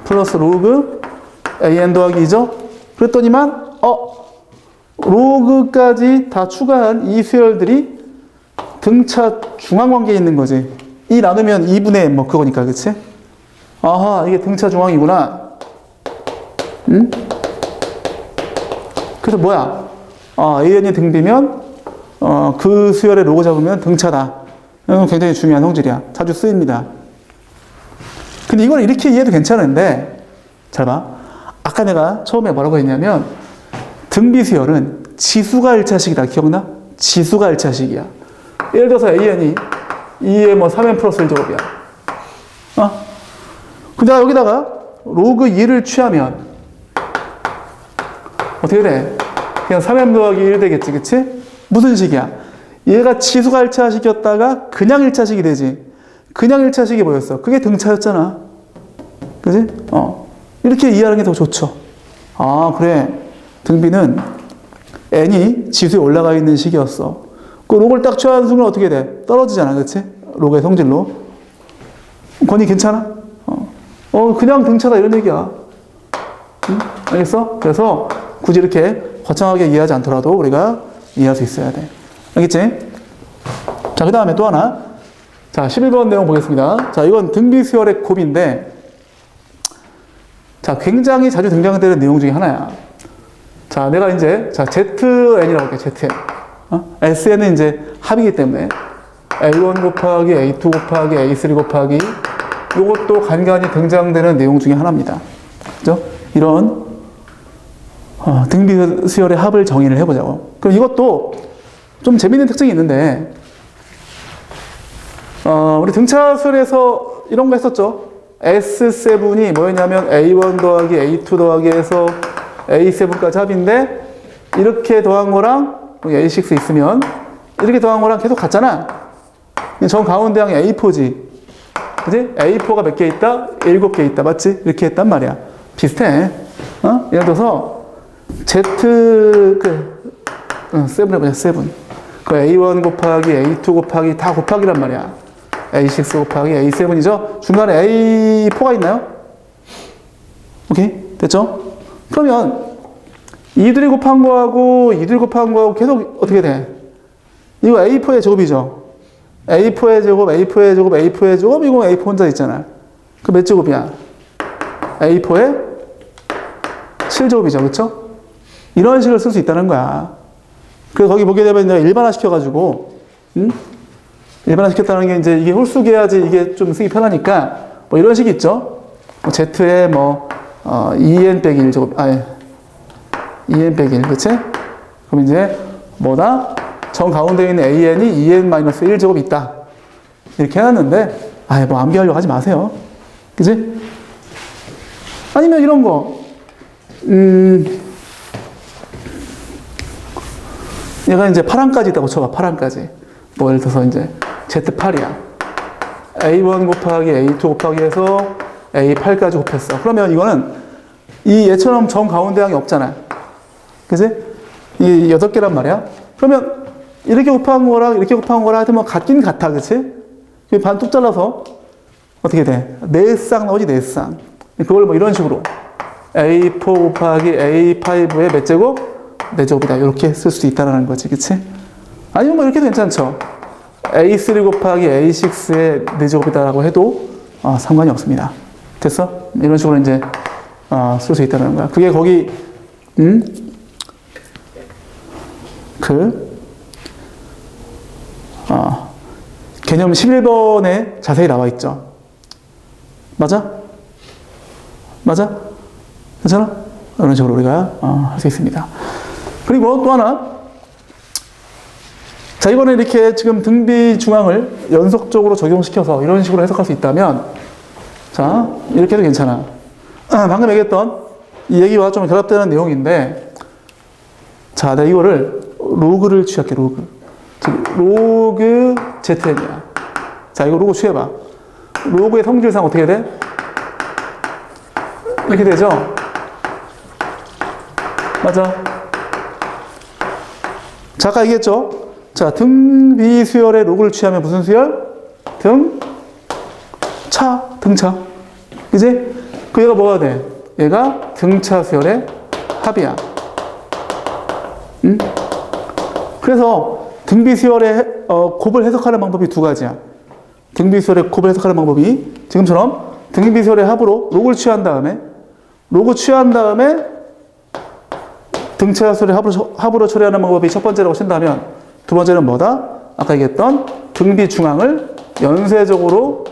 플러스 로그 AN 더하기 2죠? 그랬더니만, 로그까지 다 추가한 이 수열들이 등차 중앙 관계에 있는 거지. 이 나누면 2분의 뭐 그거니까, 그치? 이게 등차 중앙이구나. 응? 그래서 뭐야? AN이 등비면, 그 수열의 로그 잡으면 등차다. 이건 굉장히 중요한 성질이야. 자주 쓰입니다. 근데 이걸 이렇게 이해해도 괜찮은데, 잘 봐. 아까 내가 처음에 뭐라고 했냐면, 등비 수열은 지수가 1차식이다. 기억나? 지수가 1차식이야. 예를 들어서 AN이 2에 뭐 3n 플러스 1제곱이야. 근데 여기다가 로그 2를 취하면 어떻게 돼? 그냥 3n 더하기 1 되겠지, 그치? 무슨 식이야? 얘가 지수가 1차식이었다가 그냥 1차식이 되지. 그냥 1차식이 뭐였어? 그게 등차였잖아. 그치? 이렇게 이해하는 게 더 좋죠. 그래. 등비는 n이 지수에 올라가 있는 시기였어. 그 로그를 딱 취하는 순간 어떻게 돼? 떨어지잖아, 그렇지? 로그의 성질로. 건이 괜찮아? 그냥 등차다 이런 얘기야. 응? 알겠어? 그래서 굳이 이렇게 거창하게 이해하지 않더라도 우리가 이해할 수 있어야 돼. 알겠지? 자, 그 다음에 또 하나. 자, 11번 내용 보겠습니다. 자, 이건 등비수열의 곱인데, 자, 굉장히 자주 등장되는 내용 중에 하나야. 자, 내가 이제, 자, ZN이라고 할게, ZN. SN은 이제 합이기 때문에, A1 곱하기 A2 곱하기 A3 곱하기, 요것도 간간히 등장되는 내용 중에 하나입니다. 그죠? 이런, 등비수열의 합을 정의를 해보자고. 그럼 이것도 좀 재밌는 특징이 있는데, 우리 등차술에서 이런 거 했었죠. S7이 뭐였냐면 A1 더하기 A2 더하기 해서 A7까지 합인데, 이렇게 더한 거랑 A6 있으면 이렇게 더한 거랑 계속 같잖아. 정 가운데 항이 A4지. 그지? A4가 몇 개 있다? 7개 있다. 맞지? 이렇게 했단 말이야. 비슷해. 예를 들어서 Z, 7 해보자, 7. 그 A1 곱하기 A2 곱하기 다 곱하기란 말이야. A6 곱하기 A7이죠? 중간에 A4가 있나요? 오케이? 됐죠? 그러면 이들이 곱한 거하고 이들이 곱한 거하고 계속 어떻게 돼? 이거 A4의 제곱이죠? A4의 제곱, A4의 제곱, A4의 제곱, 이거 A4 혼자 있잖아. 그 몇 제곱이야? A4의 7제곱이죠. 그쵸? 이런 식으로 쓸 수 있다는 거야. 그래서 거기 보게 되면 내가 일반화 시켜가지고, 일반화 시켰다는 게 이제 이게 홀수계야지 이게 좀 쓰기 편하니까, 뭐 이런 식이 있죠? Z에 뭐, 2n 빼기 1제곱, 2n 빼기 1, 그치? 그럼 이제 뭐다? 정 가운데 있는 an이 2n-1제곱이 있다. 이렇게 해놨는데, 뭐 암기하려고 하지 마세요. 그치? 아니면 이런 거, 얘가 이제 8항까지 있다고 쳐봐, 8항까지. 뭐 예를 들어서 이제 Z8이야. A1 곱하기 A2 곱하기 해서 A8까지 곱했어. 그러면 이거는 이 얘처럼 정 가운데 항이 없잖아. 그지? 이 8개란 말이야. 그러면 이렇게 곱한 거랑 이렇게 곱한 거랑 하여튼 뭐 같긴 같아. 그치? 반 뚝 잘라서 어떻게 돼? 4쌍 나오지, 4쌍. 그걸 뭐 이런 식으로 A4 곱하기 A5의 몇 제곱? 4제곱이다. 이렇게 쓸 수 있다는 거지. 그치? 아니면 뭐 이렇게 괜찮죠. A3 곱하기 A6의 4제곱이다라고 해도 상관이 없습니다. 됐어? 이런 식으로 이제 쓸 수 있다는 거야. 그게 거기 개념 11번에 자세히 나와 있죠. 맞아? 맞아? 괜찮아? 이런 식으로 우리가 할 수 있습니다. 그리고 또 하나, 자, 이번에 이렇게 지금 등비 중앙을 연속적으로 적용시켜서 이런 식으로 해석할 수 있다면, 자, 이렇게 해도 괜찮아. 방금 얘기했던 이 얘기와 좀 결합되는 내용인데, 자, 내가 이거를 로그를 취할게, 로그. 로그 ZN이야. 자, 이거 로그 취해봐. 로그의 성질상 어떻게 돼? 이렇게 되죠? 맞아. 자, 아까 얘기했죠? 자, 등비수열의 로그를 취하면 무슨 수열? 등차. 그지? 그 얘가 뭐가 돼? 얘가 등차 수열의 합이야. 응? 그래서 등비수열의 곱을 해석하는 방법이 두 가지야. 등비수열의 곱을 해석하는 방법이 지금처럼 등비수열의 합으로 로그를 취한 다음에 등차 수열의 합으로 처리하는 방법이 첫 번째라고 친다면, 두 번째는 뭐다? 아까 얘기했던 등비 중앙을 연속적으로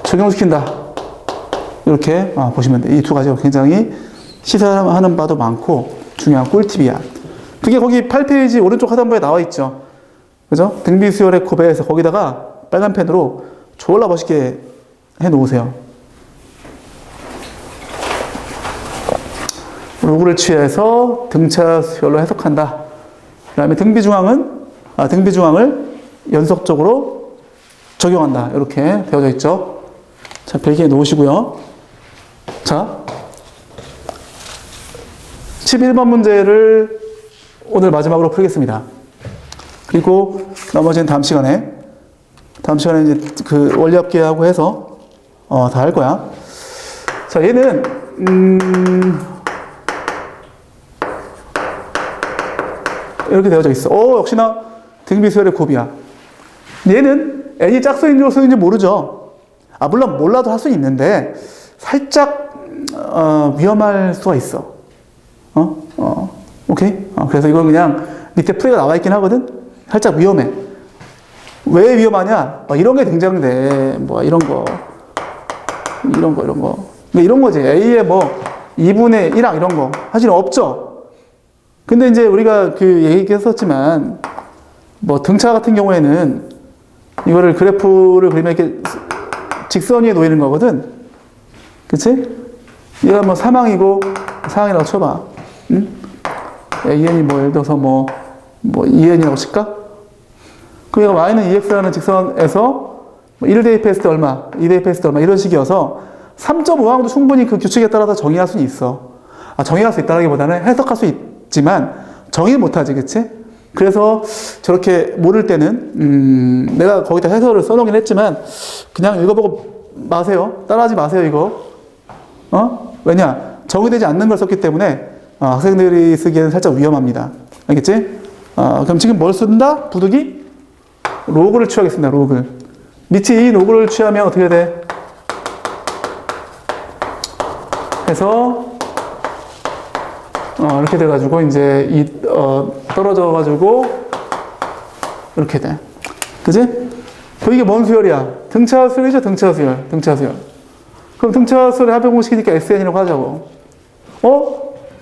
적용시킨다. 이렇게 보시면 돼. 이 두 가지가 굉장히 시사하는 바도 많고 중요한 꿀팁이야. 그게 거기 8페이지 오른쪽 하단부에 나와 있죠. 그죠? 등비수열의 곱에서 거기다가 빨간 펜으로 졸라 멋있게 해 놓으세요. 로그를 취해서 등차 수열로 해석한다. 그 다음에 등비중앙을 연속적으로 적용한다. 이렇게 되어져 있죠. 자, 별기에 놓으시고요. 자, 11번 문제를 오늘 마지막으로 풀겠습니다. 그리고 나머지는 다음 시간에 이제 그 원리합계하고 해서 다 할 거야. 자, 얘는 이렇게 되어져 있어. 역시나 등비수열의 곱이야. 얘는 n이 짝수인지 소수인지 모르죠. 물론 몰라도 할 수는 있는데 살짝 위험할 수가 있어. 오케이? 그래서 이건 그냥 밑에 풀이가 나와 있긴 하거든. 살짝 위험해. 왜 위험하냐? 이런 게 등장돼. 뭐 이런 거. 이런 거지. A의 뭐 2분의 1항 이런 거. 사실 없죠. 근데 이제 우리가 그 얘기했었지만 뭐 등차 같은 경우에는 이거를 그래프를 그리면 이렇게 직선 위에 놓이는 거거든. 그치? 얘가 뭐 3항이고 4항이라고 쳐봐. 응? AN이 뭐 예를 들어서 뭐 2N이라고 칠까? 그럼 얘가 Y는 2X라는 직선에서 1 대입했을 때 얼마, 2 대입했을 때 얼마 이런 식이어서 3.5항도 충분히 그 규칙에 따라서 정의할 수는 있어. 정의할 수 있다라기보다는 해석할 수 있지만 정의 못하지, 그치? 그래서 저렇게 모를 때는 내가 거기다 해설을 써놓긴 했지만 그냥 읽어보고 마세요. 따라하지 마세요, 이거. 왜냐? 정의되지 않는 걸 썼기 때문에 학생들이 쓰기에는 살짝 위험합니다. 알겠지? 그럼 지금 뭘 쓴다? 부득이? 로그를 취하겠습니다. 로그. 밑이 이 로그를 취하면 어떻게 돼? 해서 이렇게 돼가지고 이제 떨어져가지고 이렇게 돼. 그지? 이게 뭔 수열이야? 등차 수열이죠? 등차 수열. 그럼 등차 수열의 합의 공식이니까 SN이라고 하자고.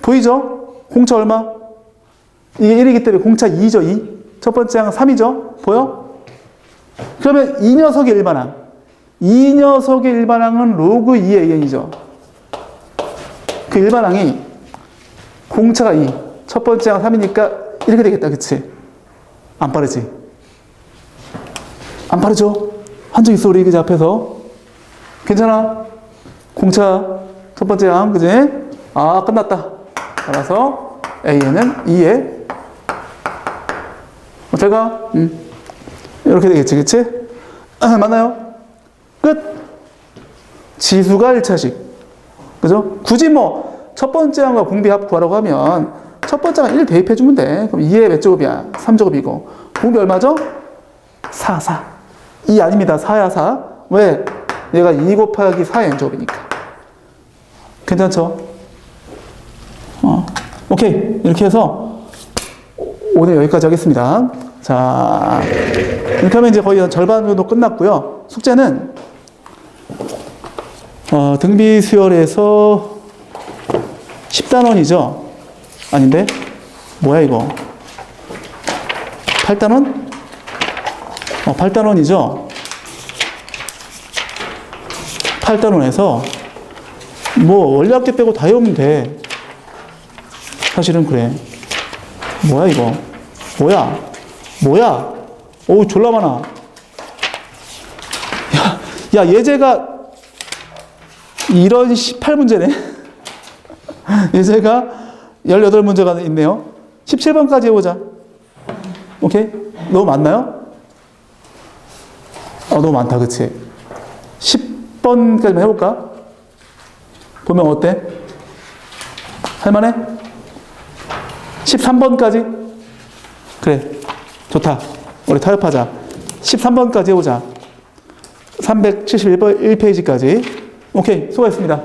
보이죠? 공차 얼마? 이게 1이기 때문에 공차 2죠, 2. 첫 번째 항 3이죠? 보여? 그러면 이 녀석의 일반항. 이 녀석의 일반항은 로그 2의 AN이죠. 그 일반항이 공차가 2. 첫 번째 항 3이니까 이렇게 되겠다, 그치? 안 빠르지? 안 빠르죠? 한 적 있어, 우리 그 앞에서. 괜찮아? 공차 첫 번째 항, 그지? 끝났다. 따라서 AN은 2에 제가 이렇게 되겠지, 그치? 맞나요? 끝. 지수가 1차식. 그죠? 굳이 뭐 첫 번째 항과 공비합 구하라고 하면 첫 번째 항 1 대입해주면 돼. 그럼 2의 몇 제곱이야? 3제곱이고 공비 얼마죠? 4. 2 아닙니다. 4야, 4. 왜? 얘가 2 곱하기 4의 n제곱이니까. 괜찮죠? 오케이. 이렇게 해서 오늘 여기까지 하겠습니다. 자, 이렇게 하면 이제 거의 절반 정도 끝났고요. 숙제는 등비수열에서 10단원이죠? 아닌데? 뭐야 이거? 8단원? 8단원이죠? 8단원에서 뭐 원리합계 빼고 다 외우면 돼. 사실은 그래. 뭐야 이거? 뭐야? 어우, 졸라 많아. 야, 예제가 이런 18문제네. 예제가 18문제가 있네요. 17번까지 해보자. 오케이? 너무 많나요? 너무 많다, 그치? 10번까지만 해볼까? 보면 어때? 할만해? 13번까지? 그래, 좋다. 우리 타협하자. 13번까지 해보자. 371페이지까지. 오케이, 수고했습니다.